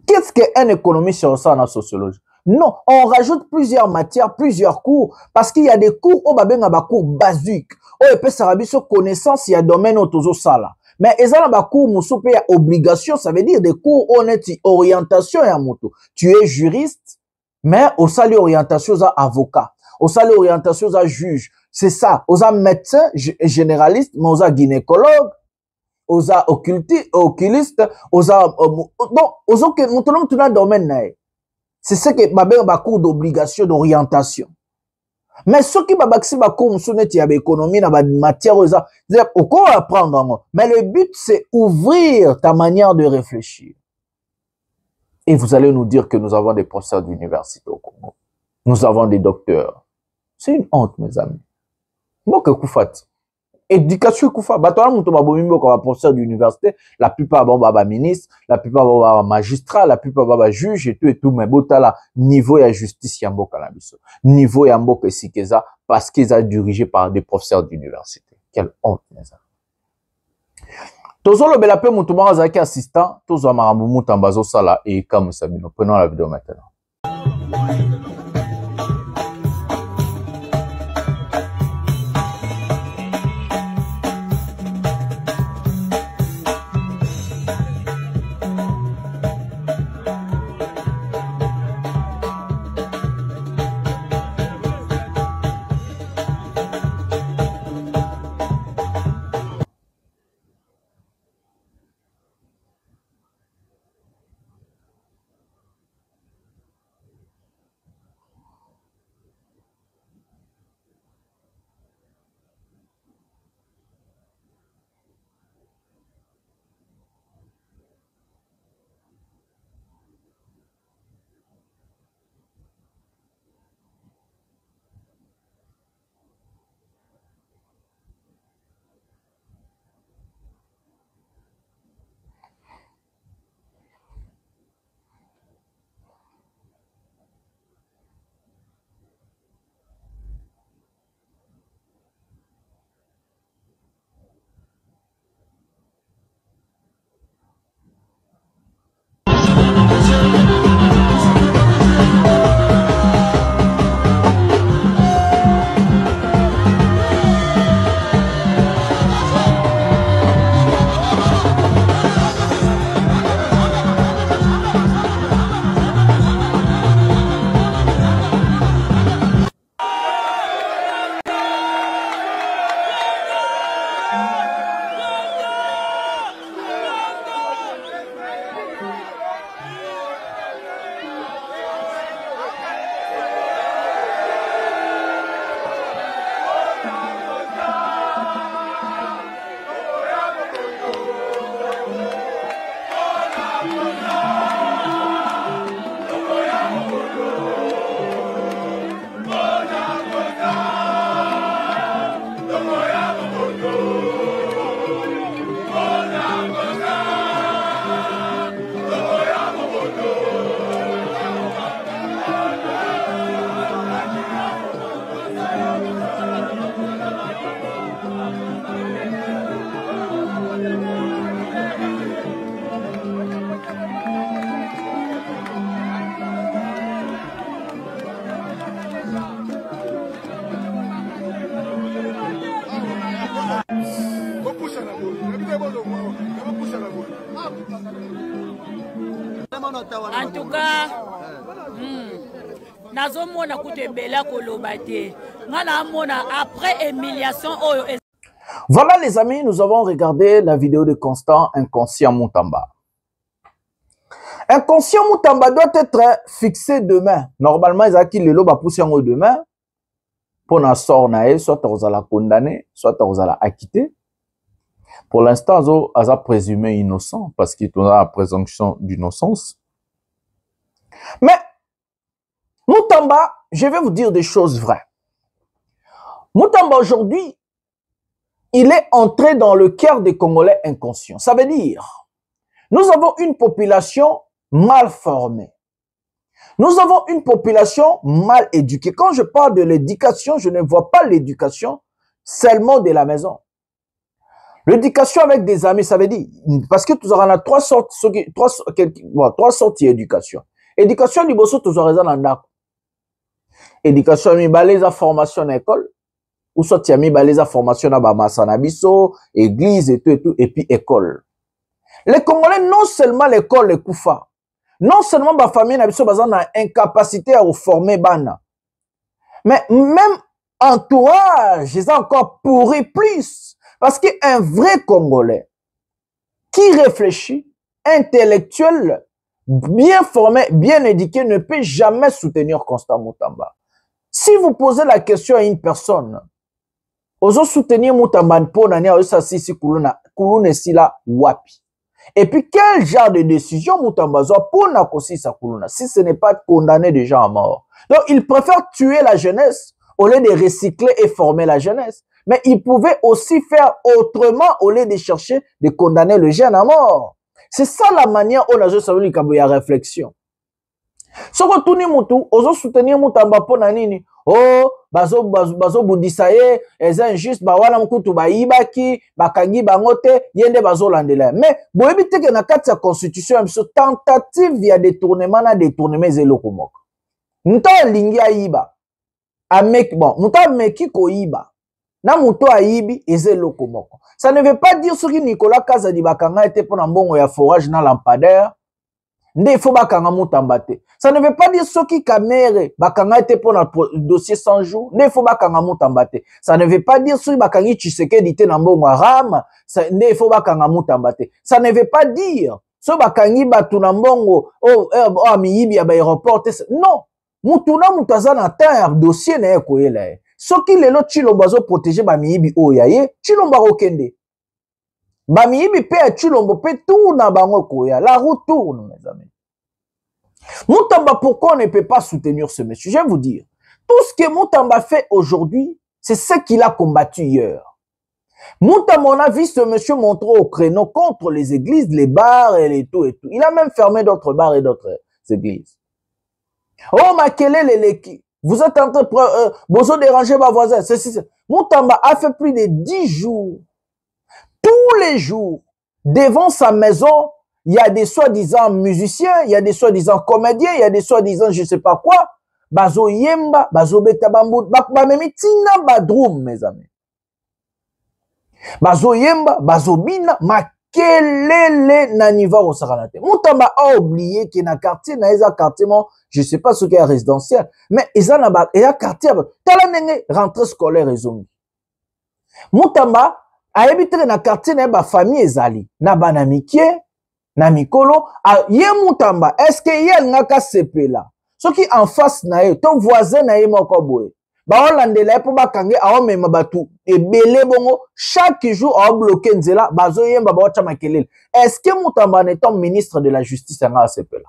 S7: Qu'est-ce qu'un économiste sur ça en sociologie? Non, on rajoute plusieurs matières, plusieurs cours, parce qu'il y a des cours, on va bien avoir cours basiques. On peut savoir sur connaissance, il y a domaine autour sala. Mais ils ont des cours musupe ya obligation, ça veut dire des cours honnêtes, orientation ya moto. Tu es juriste, mais au salut orientation aux avocat, au salut orientation aux juge. C'est ça, aux médecins généralistes, mais aux gynécologues, aux oculistes, aux bon, aux que maintenant tout le domaine. C'est ce que ma cours d'obligation d'orientation. Mais ce qui m'a baxi ma cours il y a économie na matière aux au quoi apprendre. Mais le but c'est ouvrir ta manière de réfléchir. Et vous allez nous dire que nous avons des professeurs d'université au Congo. Nous avons des docteurs. C'est une honte, mes amis. Moi que koufat. Éducation koufa. Batona muto babomimbo comme professeur d'université, la plupart baba ministre, la plupart baba magistrat, la plupart baba juge et tout mais botala niveau ya justice ya mboka na biso. Niveau ya mboka sikeza parce qu'ils sont dirigés par des professeurs d'université. Quelle honte, mes amis. Tozolo belape muto bazaki assistant, tozo marambo mutambazo sala et comme Sabino. Prenons la vidéo maintenant.
S9: En tout cas, nazomona kutembela kolobate. Après humiliation.
S7: Voilà les amis, nous avons regardé la vidéo de Constant Inconscient Moutamba. Inconscient Moutamba doit être fixé demain. Normalement, ils ont qui le loba pousser en demain pour na sort nae, soit on va la condamner, soit on va la acquitter. Pour l'instant, on a présumé innocent parce qu'il y a la présomption d'innocence. Mais Moutamba, je vais vous dire des choses vraies. Moutamba aujourd'hui, il est entré dans le cœur des Congolais inconscients. Ça veut dire, nous avons une population mal formée. Nous avons une population mal éduquée. Quand je parle de l'éducation, je ne vois pas l'éducation seulement de la maison. L'éducation avec des amis, ça veut dire, parce que tu auras trois sortes d'éducation. Éducation, tu auras raison dans éducation, tu as formation à l'école, ou soit tu as mis la formation à Masanabiso, église et tout, et puis école. Les Congolais, non seulement l'école est Koufa, non seulement ma famille n'a pas incapacité à former bana, mais même entourage, ils ont encore pourri plus. Parce qu'un vrai Congolais qui réfléchit, intellectuel, bien formé, bien éduqué, ne peut jamais soutenir Constant Moutamba. Si vous posez la question à une personne, ozo soutenir Moutamba pour nani osa sisi kuluna sila wapi. Et puis quel genre de décision Moutamba zo pour na kosi sa kuluna si ce n'est pas condamner des gens à mort. Donc il préfère tuer la jeunesse au lieu de recycler et former la jeunesse. Mais il pouvait aussi faire autrement au lieu de chercher de condamner le jeune à mort. C'est ça la manière où on a joué la réflexion. Si on retourne Moutou, on soutenir Moutamba pour nanini. Oh, bazo boudisaye, c'est injuste, bawana mkutu baibaki, bakangi bangote, yende bazo landela. Mais, bon, éviter que na kati ya constitution, une tentative via détournement na détournement zeloko moko. Nta lingi aiba. Amek, bon, nta meki ko iba. Na muto aibi ezeloko moko. Ça ne veut pas dire ce que Nicolas Kazadi bakanga était pour mbongo ya forage na lampadaire. Nde faut bakanga Moutamba te. Ça ne veut pas dire ce qui Kamere bakanga était pour notre dossier 100 jours. Nde faut bakanga Moutamba te. Ça ne veut pas dire ce qui bakangi Tshisekedi te na mbongo ram. Nde faut bakanga Moutamba te. Ça ne veut pas dire ce bakangi batu na mbongo miyibi ya ba aéroport. Non. Mutuna mutaza na terre dossier na ekoyela. Soki lelo Chilombo zo protéger ba miyibi oyaye, Chilombo okende. Ba miyibi pe Chilombo pe tourna bango koya, la roue tourne mes amis. Moutamba, pourquoi on ne peut pas soutenir ce monsieur? Je vais vous dire, tout ce que Moutamba fait aujourd'hui, c'est ce qu'il a combattu hier. Moutamba, on a vu ce monsieur montrer au créneau contre les églises, les bars et les tout et tout. Il a même fermé d'autres bars et d'autres églises. Oh Makele Leleki. Vous êtes en train de vous déranger ma voisin. Moutamba a fait plus de 10 jours. Tous les jours, devant sa maison, il y a des soi-disant musiciens, il y a des soi-disant comédiens, il y a des soi-disant je sais pas quoi. Bazo yemba, bazo beta bambou, bamemi tina badroum, mes amis. Bazo yemba, bazo bina, makelele naniva au saranate. Moutamba a oublié qu'il y a un quartier, na quartier, je sais pas ce qu'est résidentiel, mais il y a un quartier, talanenge, rentrée scolaire et zombie. Moutamba a habité dans un quartier, na famille ezali, na banamikie, na mikolo, ye Moutamba, est-ce que y a un cas CP là? Ce qui en face na ye, ton voisin na ye moko boye. Ba olandela po bakange a mema batu ebele bongo chaque jour a bloqué nzela bazo yemba ba ocha makelele. Est-ce que Moutamba étant ministre de la justice nga CP là?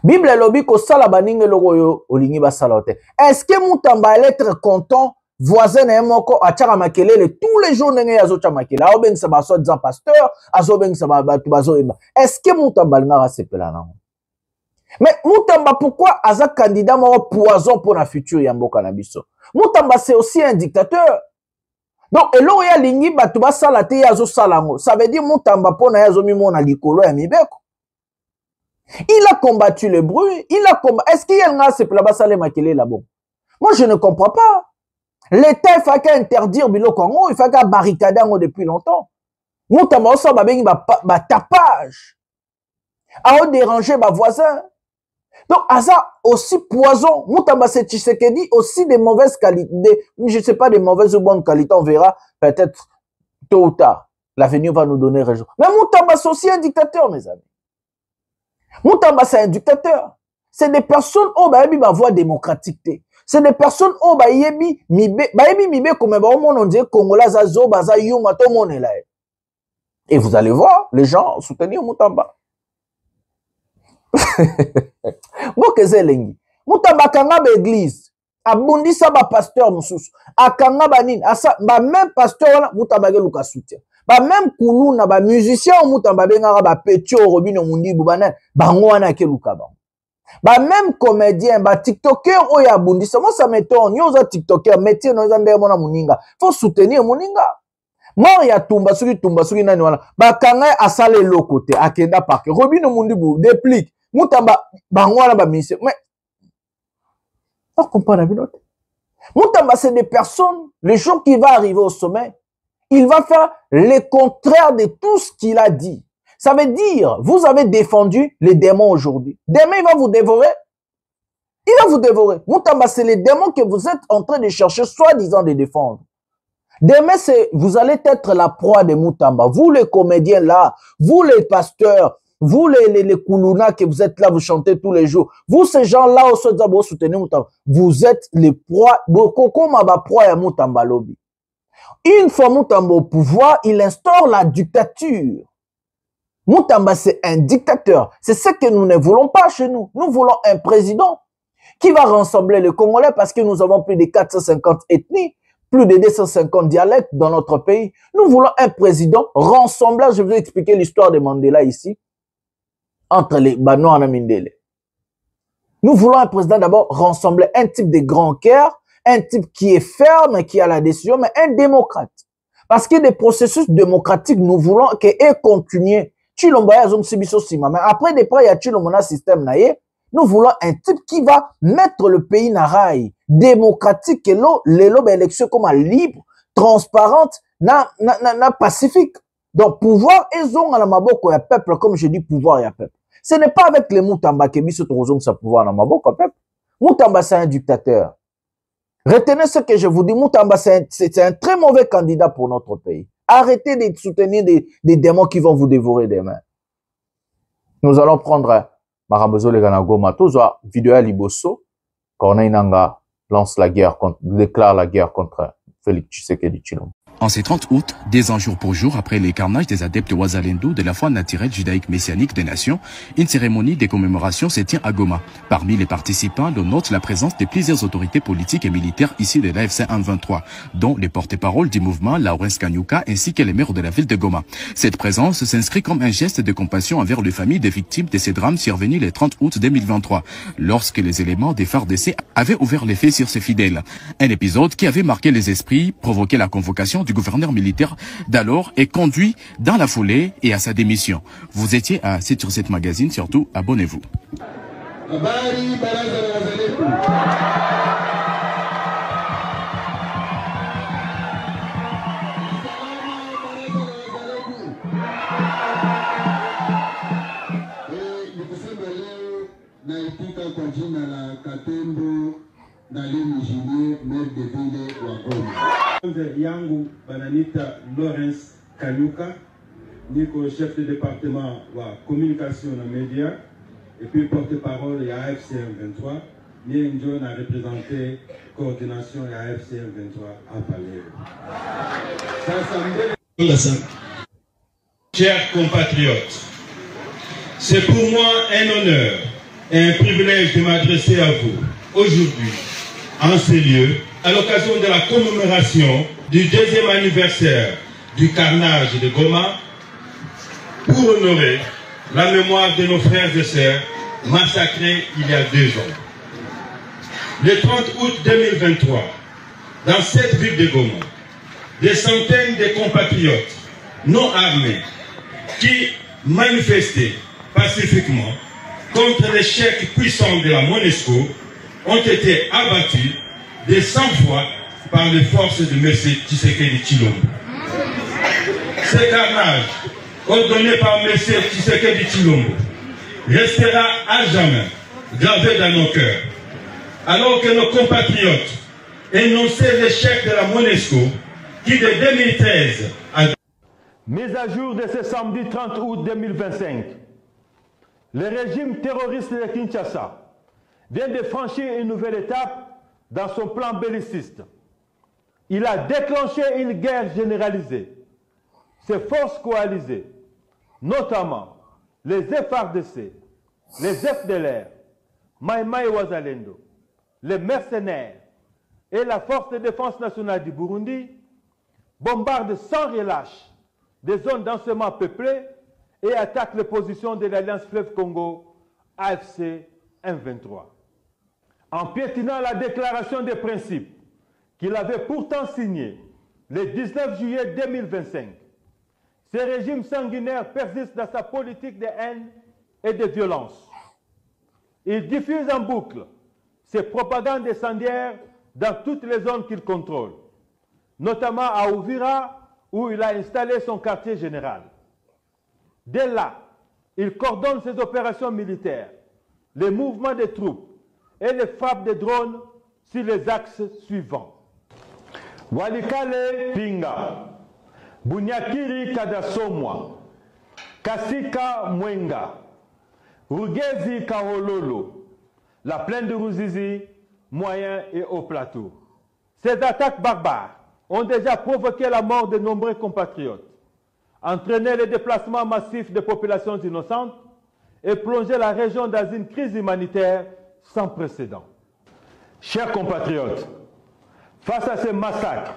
S7: Bible lobi ko sala baninge logo olingi ba salote. Est-ce que Moutamba allait être content voisin na moko achaka makelele tous les jours ndenge yazo cha makelele. A obeng sa ba so disant pasteur, azo beng sa ba batu bazo yemba. Est-ce que Moutamba nga CP là non? Mais Moutamba, pourquoi Aza candidat m'a poison pour la future Yamboka Nabiso? Moutamba, c'est aussi un dictateur. Donc, et là, il y a l'ingé, batuba salate yazo salango. Ça veut dire Moutamba pour na yazo mimo na likolo ya mibeko. Il a combattu le bruit. Il a combattu. Est-ce qu'il y a un c'est là-bas salé makele là-bas? Moi, je ne comprends pas. L'État, il faut qu'interdire Bilo Congo. Il faut qu'à barricader depuis longtemps. Moutamba, ça va bien, tapage. à déranger ma voisin. Donc, à ça, aussi poison. Moutamba c'est Tshisekedi, aussi des mauvaises qualités, je ne sais pas des mauvaises ou bonnes qualités, on verra peut-être tôt ou tard. L'avenir va nous donner raison. Mais Moutamba c'est aussi un dictateur, mes amis. Moutamba c'est un dictateur. C'est des personnes, oh, bah, ma voix démocratique. C'est des personnes, oh, bah, yebi, mibe, comme on dit, Congolais, Zazo, Baza, Yuma, tout le monde est là. Et vous allez voir, les gens soutenir Moutamba. Moutamba kanga ba église, abundisa ba pasteur mususu, akanga ba nini, asa ba même pasteur wana Moutamba ke luka soutien. Ba même kuluna ba musicien Moutamba bengaka ba Petio Robino Mundibu banan, bango wana ke luka ba. Ba même comédien, ba tiktoker oya abundisa, moi ça m'étonne, yo za tiktoker, métier no za ndemo na muninga. Faut soutenir muninga. Mort ya tumba suki nani wana. Ba kanga asale lokote, akenda parke. Robino Mundibu déplique. Moutamba bangwana ba ministre. Mais on comprend la vie. Moutamba c'est des personnes, le jour qui va arriver au sommet, il va faire le contraire de tout ce qu'il a dit. Ça veut dire, vous avez défendu les démons aujourd'hui. Demain, il va vous dévorer. Il va vous dévorer. Moutamba, c'est les démons que vous êtes en train de chercher, soi-disant de défendre. Demain, vous allez être la proie de Moutamba. Vous les comédiens là, vous les pasteurs, vous les Koulouna que vous êtes là, vous chantez tous les jours. Vous ces gens-là, vous soutenez Moutamba. Vous êtes les proies, comme ma proie à Moutamba lobby. Une fois Moutamba au pouvoir, il instaure la dictature. Moutamba, c'est un dictateur. C'est ce que nous ne voulons pas chez nous. Nous voulons un président qui va rassembler les Congolais parce que nous avons plus de 450 ethnies, plus de 250 dialectes dans notre pays. Nous voulons un président rassembleur. Je vais vous expliquer l'histoire de Mandela ici, entre les Banois et Mindele. Nous voulons un président d'abord rassembler un type de grand cœur, un type qui est ferme, qui a la décision, mais un démocrate. Parce que des processus démocratiques, nous voulons qu'ils continuent. Mais après, il y a un système. Nous voulons un type qui va mettre le pays na rail, démocratique, et les élections comme libre, transparente, pacifique. Donc, pouvoir, ils ont à la maboko ya peuple, comme je dis, pouvoir ya peuple. Ce n'est pas avec les Moutamba qui se trouvent sa pouvoir na maboko peuple. Moutamba, c'est un dictateur. Retenez ce que je vous dis, Moutamba, c'est un très mauvais candidat pour notre pays. Arrêtez de soutenir des démons qui vont vous dévorer demain. Nous allons prendre Marambozo Leganago Tozoa, vidéo à Liboso, Corneille Nanga déclare la guerre contre Félix Tshisekedi Tshilombo.
S10: En ces 30 août, 10 ans jour pour jour après les carnages des adeptes Wazalendo de la foi naturelle judaïque messianique des nations, une cérémonie de commémoration se tient à Goma. Parmi les participants, on note la présence de plusieurs autorités politiques et militaires issues de l'AFC 123, dont les porte-paroles du mouvement Lawrence Kanyuka ainsi que les maires de la ville de Goma. Cette présence s'inscrit comme un geste de compassion envers les familles des victimes de ces drames survenus le 30 août 2023, lorsque les éléments des FARDC avaient ouvert les feux sur ces fidèles. Un épisode qui avait marqué les esprits, provoqué la convocation du gouverneur militaire d'alors et conduit dans la foulée et à sa démission. Vous étiez à 7 sur 7 magazine, surtout abonnez-vous.
S11: Yangu bananita Lawrence Kanyuka, niko chef de département wa communication na média et puis porte-parole ya AFC 23, ni njo na représenté coordination ya AFC 23 à Palais. Chers compatriotes, c'est pour moi un honneur et un privilège de m'adresser à vous aujourd'hui en ces lieux à l'occasion de la commémoration du 2e anniversaire du carnage de Goma pour honorer la mémoire de nos frères et sœurs massacrés il y a 2 ans. Le 30 août 2023, dans cette ville de Goma, des centaines de compatriotes non armés qui manifestaient pacifiquement contre l'échec puissant de la MONUSCO ont été abattus de 100 fois par les forces de M. Tshisekedi Tshilombo. Ces carnages ordonnés par M. Tshisekedi Tshilombo restera à jamais gravé dans nos cœurs. Alors que nos compatriotes énonçaient l'échec de la MONUSCO qui de 2013 a...
S2: Mise à jour de ce samedi 30 août 2025, le régime terroriste de Kinshasa vient de franchir une nouvelle étape dans son plan belliciste. Il a déclenché une guerre généralisée. Ses forces coalisées, notamment les FARDC, les FDLR, Mai Mai Wazalendo, les mercenaires et la force de défense nationale du Burundi, bombardent sans relâche des zones densément peuplées et attaquent les positions de l'Alliance Fleuve Congo, AFC M23. En piétinant la déclaration des principes qu'il avait pourtant signée le 19 juillet 2025, ce régime sanguinaire persiste dans sa politique de haine et de violence. Il diffuse en boucle ses propagandes incendiaires dans toutes les zones qu'il contrôle, notamment à Uvira, où il a installé son quartier général. Dès là, il coordonne ses opérations militaires, les mouvements des troupes et les frappes de drones sur les axes suivants. Walikale Pinga, Bunyakiri Kadasomwa, Kasika Mwenga, Rugezi Kahololo, la plaine de Ruzizi, moyen et haut plateau. Ces attaques barbares ont déjà provoqué la mort de nombreux compatriotes, entraîné le déplacement massif de populations innocentes et plongé la région dans une crise humanitaire sans précédent. Chers compatriotes, face à ces massacres,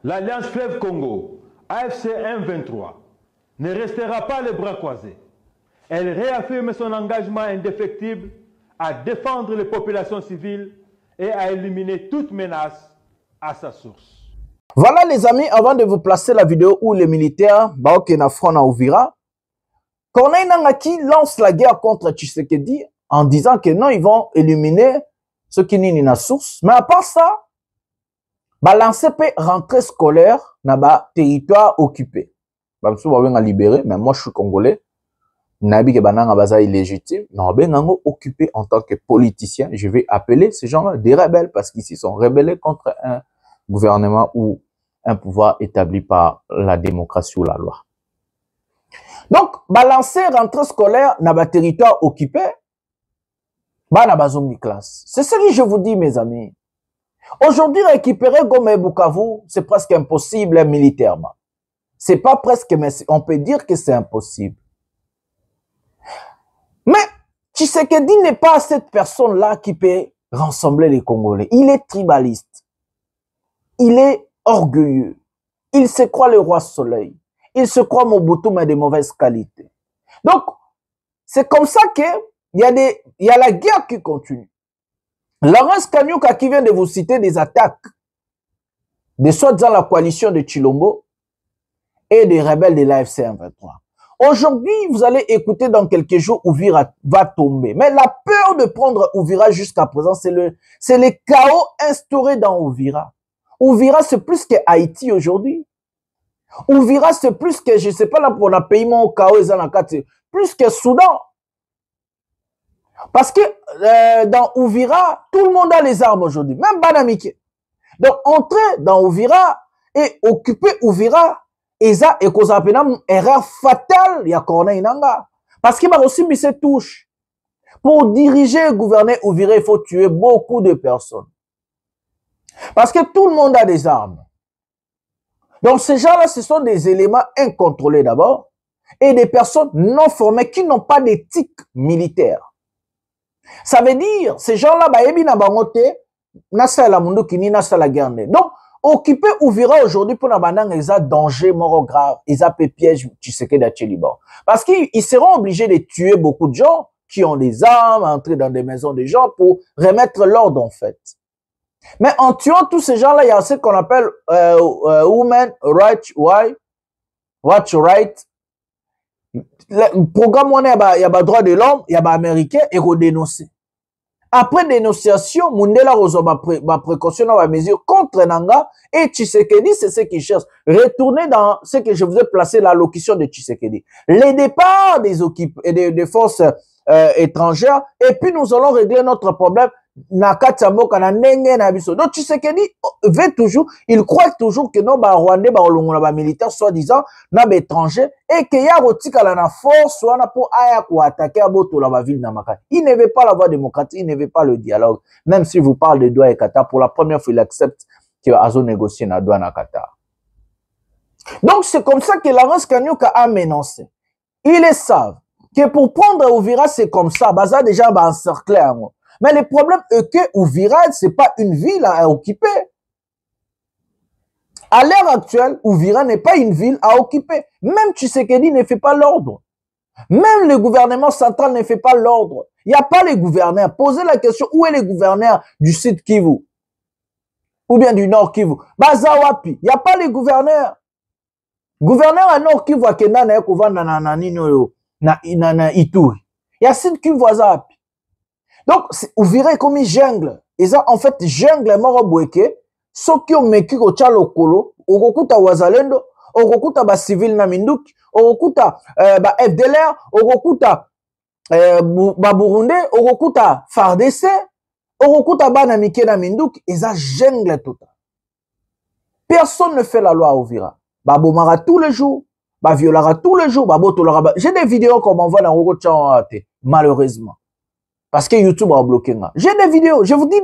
S2: l'Alliance Fleuve Congo, AFC M23, ne restera pas les bras croisés. Elle réaffirme son engagement indéfectible à défendre les populations civiles et à éliminer toute menace à sa source.
S7: Voilà les amis, avant de vous placer la vidéo où les militaires Baokena front à Uvira, Corneille Nangaki lance la guerre contre Tshisekedi en disant que non, ils vont éliminer ceux qui n'y na source. Mais à part ça, balancer peut rentrée scolaire dans le territoire occupé. Bamsou va libérer, mais moi je suis congolais. Nabi ke bananga baza illégitime, non benango occupé en tant que politicien. Je vais appeler ces gens-là des rebelles parce qu'ils sont rebellés contre un gouvernement ou un pouvoir établi par la démocratie ou la loi. Donc, balancer rentrée scolaire dans le territoire occupé, na bazongi classe. C'est ce que je vous dis, mes amis. Aujourd'hui, récupérer Goma et Bukavu, c'est presque impossible militairement. C'est pas presque, mais on peut dire que c'est impossible. Mais Tshisekedi n'est pas cette personne-là qui peut rassembler les Congolais. Il est tribaliste. Il est orgueilleux. Il se croit le roi soleil. Il se croit Mobutu, mais de mauvaise qualité. Donc, c'est comme ça que il y a la guerre qui continue. Laurence Kanyuka qui vient de vous citer des attaques de soi-disant la coalition de Chilombo et des rebelles de l'AFC M23. Aujourd'hui, vous allez écouter dans quelques jours Uvira va tomber. Mais la peur de prendre Uvira jusqu'à présent, c'est le chaos instauré dans Uvira. Uvira, c'est plus que Haïti aujourd'hui. Uvira, c'est plus que, je ne sais pas là pour le paiement au chaos, plus que Soudan. Parce que dans Uvira, tout le monde a les armes aujourd'hui, même Banamike. Donc, entrer dans Uvira et occuper Uvira, et ça, et cause à une erreur fatale, il y a Corneille Nanga. Parce qu'il m'a aussi mis ses touches. Pour diriger et gouverner Uvira, il faut tuer beaucoup de personnes. Parce que tout le monde a des armes. Donc, ces gens-là, ce sont des éléments incontrôlés d'abord, et des personnes non formées qui n'ont pas d'éthique militaire. Ça veut dire, ces gens-là, donc, occuper Uvira aujourd'hui pour Nabanang, ils ont danger mort grave, ils ont piège Tshisekedi à Tcheliban. Parce qu'ils seront obligés de tuer beaucoup de gens qui ont des armes, entrer dans des maisons des gens pour remettre l'ordre en fait. Mais en tuant tous ces gens-là, il y a ce qu'on appelle Women Rights Watch Right. Le programme, il y a droit de l'homme, il y a américain et redénoncer. Après dénonciation, Mundela reçoit ma précaution dans la mesure contre Nanga et Tshisekedi, c'est ce qu'il cherche. Retournez dans ce que je vous ai placé, l'allocution de Tshisekedi. Les départs des forces étrangères, et puis nous allons régler notre problème. Donc Tshisekedi veut toujours, il croit toujours que nos Rwandais, les militaires, soi-disant, na étrangers, et qu'il y a la force, soit pour attaquer à la ville d'Amaka. Il ne veut pas la voie démocratique, il ne veut pas le dialogue. Même si vous parlez de Doha et Qatar, pour la première fois, il accepte qu'il a négocié na Doha et Qatar. Donc c'est comme ça que Laurence Kanyuka a menacé. Ils le savent que pour prendre Uvira, c'est comme ça. Baza déjà va encercler. Mais le problème est que Uvira, c'est pas une ville à occuper. À l'heure actuelle, Uvira n'est pas une ville à occuper. Même Tshisekedi ne fait pas l'ordre. Même le gouvernement central ne fait pas l'ordre. Il n'y a pas les gouverneurs. Posez la question, où est le gouverneur du Sud Kivu? Ou bien du Nord Kivu? Bazawapi. Il n'y a pas les gouverneurs. Gouverneur à Nord Kivu, na Ituri. Il y a Sud Kivu, Bazawapi. Donc, vous verrez comme ils jungle. Ils ont en fait jungle moroboueke. Ceux qui ont vécu au Tchalokolo, au Rokuta Wazalendo, au Rokuta ba civil na Minduk, au Rokuta ba FDLR, au Rokuta ba Burundi, au Rokuta FARDC, au Rokuta ba Namike na Minduk, ils ont jungle tout. Personne ne fait la loi à Uvira. Ba bomara tous les jours, ba violara tous les jours, ba botolara. J'ai des vidéos qu'on m'envoie dans Rokuta, malheureusement. Parce que YouTube a bloqué. J'ai des vidéos. Je vous dis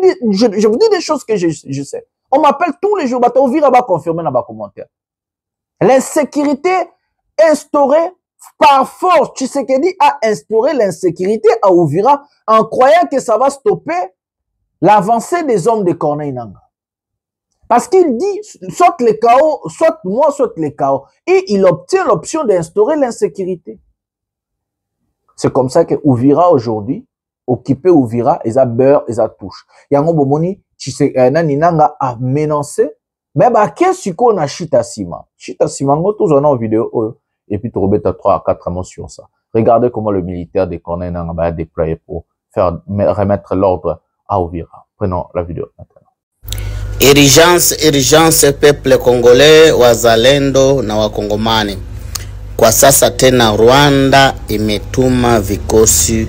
S7: des choses que je sais. On m'appelle tous les jours. On vient là-bas confirmer dans les commentaires. L'insécurité instaurée par force. Tshisekedi a instauré l'insécurité à Uvira en croyant que ça va stopper l'avancée des hommes de Corneille Nangaa. Parce qu'il dit, soit le chaos, soit moi, soit le chaos. Et il obtient l'option d'instaurer l'insécurité. C'est comme ça que Uvira aujourd'hui, occupé Uvira, ils a beurre, ils a touche. Yango bomoni, Nani Nangaa a menacé, mais bah, qu'est-ce qu'on a Chita Sima? Chita Sima, tous on a une vidéo, et puis tu rebêtes à 3 à 4 mots sur ça. Regardez comment le militaire de Corneille Nangaa a déployé pour faire remettre l'ordre à Uvira. Prenons la vidéo maintenant.
S1: Urgence peuple congolais, wazalendo na wakongomani. Kwa sasa tena Rwanda imetuma vikosi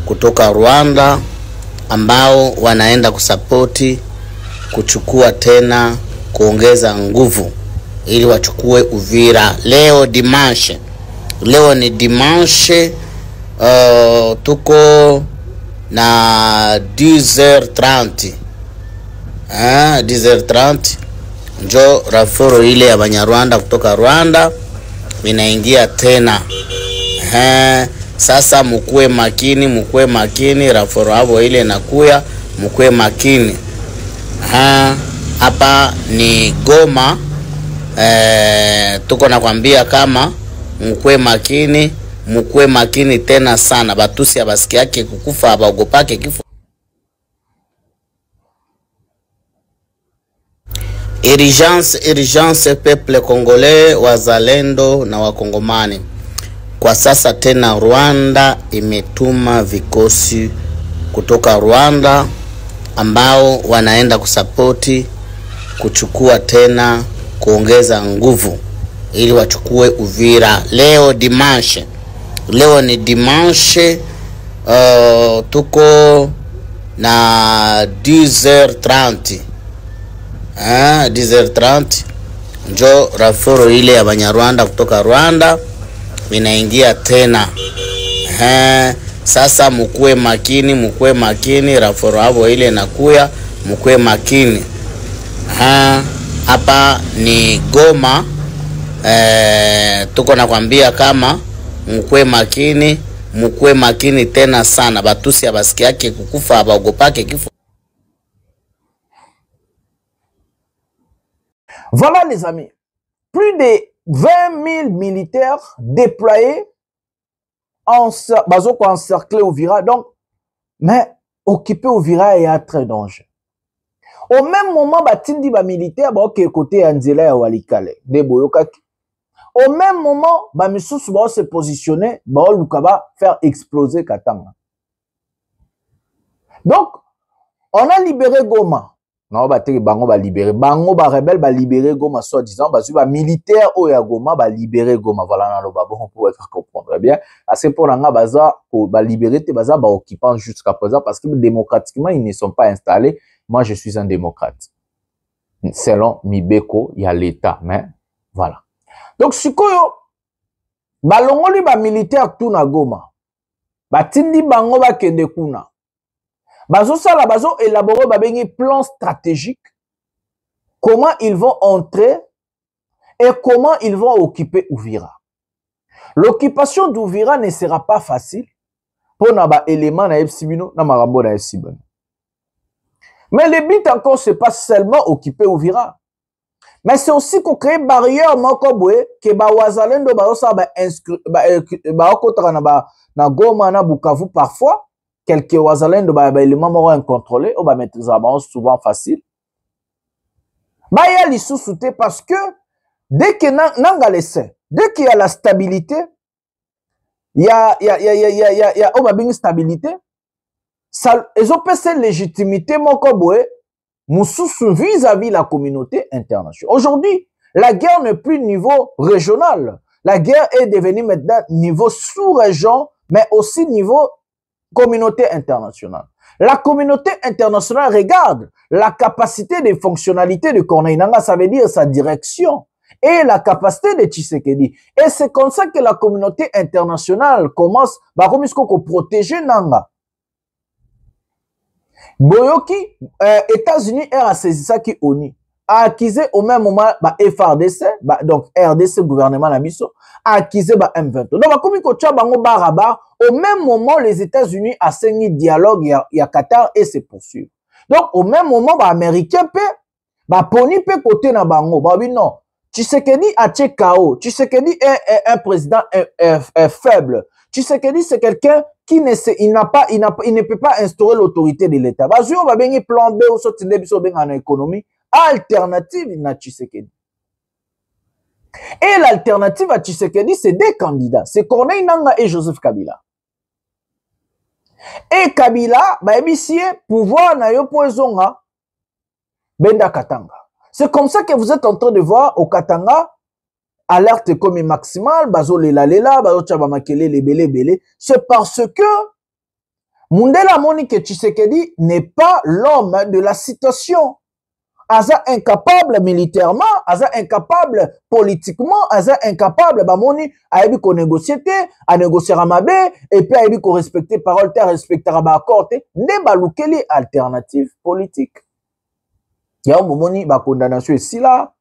S1: kutoka Rwanda ambao wanaenda kusapoti kuchukua tena kuongeza nguvu ili wachukue Uvira. Leo ni dimanche, tuko na 10h30. 10h30 njo raforo ile ya Banyarwanda kutoka Rwanda inaingia tena. Sasa mkuwe makini, raforo hapo ile nakuya, mkuwe makini. Hapa ni Goma, tuko nakwambia kama mkuwe makini tena sana. Batusi abasiki yake kukufa, abaogopake kifo. Urgence peuple congolais, wazalendo na wakongomani. Kwa sasa tena Rwanda imetuma vikosi kutoka Rwanda ambao wanaenda kusapoti kuchukua tena kuongeza nguvu ili wachukue Uvira. Leo ni dimanche, tuko na 10h30. 10h30 njo raforo ile ya Banyarwanda kutoka Rwanda inaingia tena. Sasa mkuwe makini, raforo hapo ile nakuya, mkuwe makini. Hapa ni Goma, tuko nakwambia kama mkuwe makini tena sana. Batusi abasiki yake kukufa, abaogopake kifo.
S7: Voilà les amis, plus de 20 000 militaires déployés encercler Uvira, donc, mais occuper Uvira est à très danger. Au même moment, batindi ba militaire qui est côté Anzela et Walikale, de Boyokaki. Au même moment, Misusu va se positionner, Lukaba faire exploser Katanga. Donc, on a libéré Goma. Non, bango ba libérer. Bango ba rebelle ba libérer Goma, soi-disant, ba militaire oya Goma ba libérer Goma. Voilà, dans le babo, on peut comprendre bien. Parce que pour l'anga baza, ba libérer te baza ba occupant jusqu'à présent, parce que démocratiquement, ils ne sont pas installés. Moi, je suis un démocrate. Selon Mibeko, il y a l'État, mais voilà. Donc, sikoyo, ba longoli ba militaire tout na Goma. Ba tindi bango ba kende kuna. Bazo sala bazo élaborer un plan stratégique, comment ils vont entrer et comment ils vont occuper Uvira. L'occupation d'Uvira ne sera pas facile pour naba élément na Epsibino na marambo na Epsibino. Mais le but encore c'est pas seulement occuper Uvira, mais c'est aussi qu'on crée barrière mokobwe que ba wazalendo ba osa ba inscrit ba okotaka na Goma na Bukavu parfois. Quelques wazalendo ba éléments moro incontrôlés ou ba mettre souvent facile. Ba ya lisusu te parce que dès que nanga laissé, dès qu'il y a la stabilité, il y a ou ba bing stabilité, ça ils ont cette légitimité moko boé mususu vis-à-vis la communauté internationale. Aujourd'hui, la guerre n'est plus niveau régional. La guerre est devenue maintenant niveau sous-région, mais aussi niveau communauté internationale. La communauté internationale regarde la capacité de fonctionnalité de Corneille Nangaa, ça veut dire sa direction, et la capacité de Tshisekedi. Et c'est comme ça que la communauté internationale commence à protéger Nangaa. Boyoki, États-Unis a saisi ça qui ONU, a accusé au même moment FRDC, donc RDC, gouvernement Nabiso, a accusé M23. Donc, comme au même moment, les États-Unis a signé dialogue, il y a Qatar et c'est poursuivre. Donc, au même moment, les Américains poni pe côté na bango, non, Tshisekedi a tché KO. Tshisekedi est un président faible. Tshisekedi, c'est quelqu'un qui ne peut pas instaurer l'autorité de l'État. Bazio va bien plan B ou sortir en économie alternative na Tshisekedi. Et l'alternative à Tshisekedi, c'est deux candidats. C'est Corneille Nangaa et Joseph Kabila. Et Kabila, pouvoir na yo poezonga, Benda Katanga. C'est comme ça que vous êtes en train de voir au Katanga, alerte comme maximale, bazo lela, bazo tchaba makele, lebele. C'est parce que Mundela Monique Tshisekedi n'est pas l'homme de la situation. Aza incapable militairement, aza incapable politiquement, aza incapable, bamoni, ayebi ko négocier, à négocier amabe, et puis ayebi ko respecter parole, respecter accord, ne balukeli alternative politique. Ya momoni, ba condamnation ici là,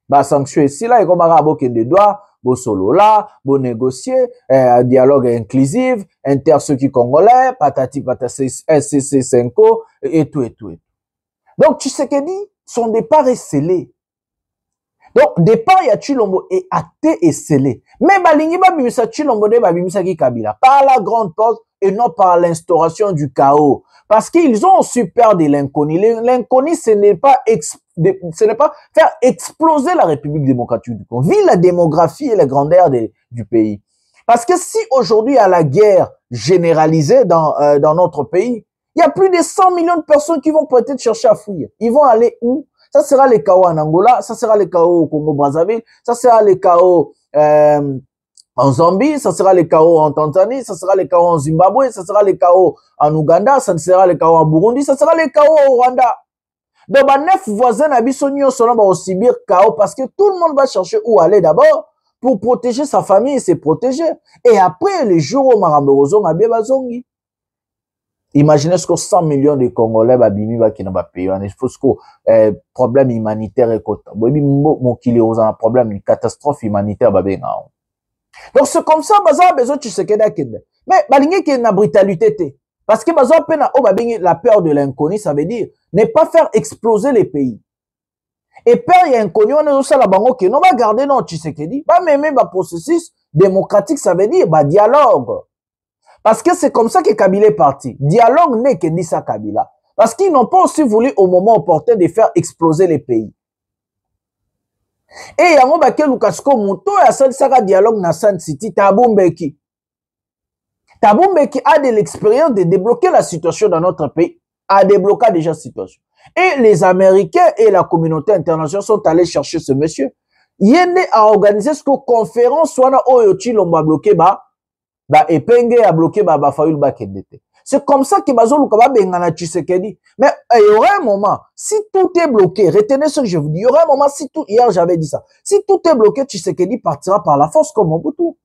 S7: ba sanction ici là, et comme arabo ke de droit, bo solo là, bo négocier, dialogue inclusif, inter ceux qui congolais, patati patati, SCC5, et tout. Donc, Tshisekedi, son départ est scellé. Donc, départ, il y a Tshilombo est acté et scellé. Mais balingi babimisa Tshilombo de babimisa ki Kabila. Par la grande cause et non par l'instauration du chaos. Parce qu'ils ont super de l'inconnu. L'inconnu, ce n'est pas faire exploser la République démocratique du Congo. Vu la démographie et la grandeur du pays. Parce que si aujourd'hui il y a la guerre généralisée dans notre pays, il y a plus de 100 millions de personnes qui vont peut-être chercher à fuir. Ils vont aller où? Ça sera les chaos en Angola, ça sera les chaos au Congo-Brazzaville, ça sera les chaos en Zambie, ça sera les chaos en Tanzanie, ça sera les chaos en Zimbabwe, ça sera les chaos en Ouganda, ça sera les chaos en Burundi, ça sera les chaos au Rwanda. Donc, 9 voisins n'habissent au Sibir chaos parce que tout le monde va chercher où aller d'abord pour protéger sa famille et se protéger. Et après, les jours où Maramberozong a bien bazongi. Imaginez ce que 100 millions de Congolais babimi qui n'ont pas payé. Il faut que problème humanitaire est côté. Mon kilo a un problème, une catastrophe humanitaire babé. Donc c'est comme ça, baza besoin tu sais que mais balingi qui na brutalité parce que baza pena o babingi la peur de l'inconnu, ça veut dire ne pas faire exploser les pays. Et peur il y a inconnu on est aussi la bango qui non va garder non tu sais que dit pas même processus démocratique, ça veut dire dialogue. Parce que c'est comme ça que Kabila est parti. Dialogue n'est que ni ça Kabila. Parce qu'ils n'ont pas aussi voulu au moment opportun de faire exploser les pays. Et yango baké Lukasko Muto et Assad Saka dialogue na San City, Tabumbeki. Tabumbeki a de l'expérience de débloquer la situation dans notre pays a débloqué déjà la situation. Et les Américains et la communauté internationale sont allés chercher ce monsieur. Yende a organisé ce que conférence soit na oyoti lomba bloqué ba epenge a bloqué ba Fayoul Bakendete. C'est comme ça que bazo luka ba bengana Tshisekedi. Mais il y aura un moment, si tout est bloqué, retenez ce que je vous dis, il y aura un moment, si tout, hier j'avais dit ça, si tout est bloqué, Tshisekedi partira par la force comme Mobutu.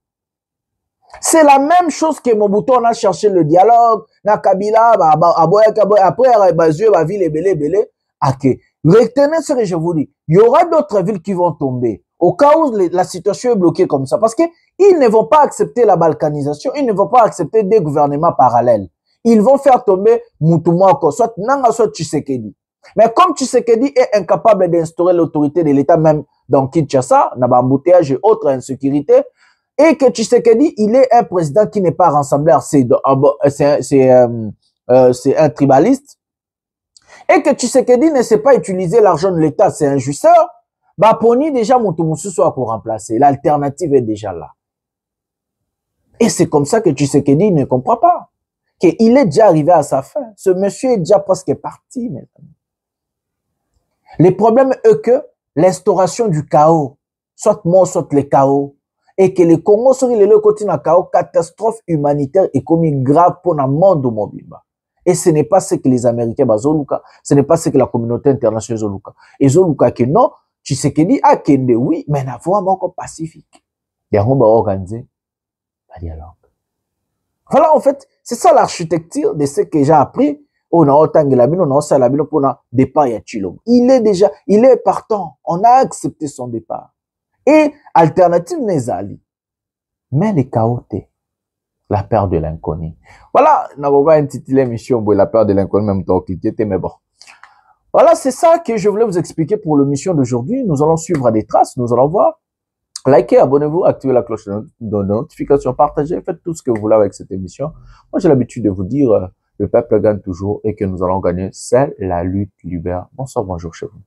S7: C'est la même chose que Mobutu, on a cherché le dialogue, na Kabila, après, Bazué, ville et belé, ok. Retenez ce que je vous dis, il y aura d'autres villes qui vont tomber, au cas où la situation est bloquée comme ça, parce qu'ils ne vont pas accepter la balkanisation, ils ne vont pas accepter des gouvernements parallèles. Ils vont faire tomber Mutumoko, soit Nanga, soit Tshisekedi. Mais comme Tshisekedi est incapable d'instaurer l'autorité de l'État, même dans Kinshasa, dans l'embouteillage et autres insécurités, et que Tshisekedi, il est un président qui n'est pas rassembleur, c'est un tribaliste, et que Tshisekedi ne sait pas utiliser l'argent de l'État, c'est un jouisseur, bah Poni déjà Mutumusu soit pour remplacer. L'alternative est déjà là. Et c'est comme ça que Tshisekedi ne comprend pas. Qu'il est déjà arrivé à sa fin. Ce monsieur est déjà presque parti, mes amis. Le problème est que l'instauration du chaos, soit mort, soit le chaos, et que le Congo soit le côté d'un chaos, catastrophe humanitaire et comme grave pour le monde mobile. Et ce n'est pas ce que les Américains bazoluka, ce n'est pas ce que la communauté internationale zoluka. Et zoluka que non, Tshisekedi a kende oui, mais la voie encore pacifique. Et on va organiser un dialogue. Voilà, en fait, c'est ça l'architecture de ce que j'ai appris. On a autant de la mine, on a aussi la mine pour un départ à Chilom. Il est partant. On a accepté son départ. Et alternative Nezali. Mais les chaotés. La peur de l'inconnu. Voilà, on va intituler l'émission la peur de l'inconnu, même temps cliquer, mais bon. Voilà, c'est ça que je voulais vous expliquer pour l'émission d'aujourd'hui. Nous allons suivre des traces, nous allons voir. Likez, abonnez-vous, activez la cloche de notification, partagez, faites tout ce que vous voulez avec cette émission. Moi, j'ai l'habitude de vous dire, le peuple gagne toujours et que nous allons gagner. C'est la lutte libère. Bonsoir, bonjour chez vous.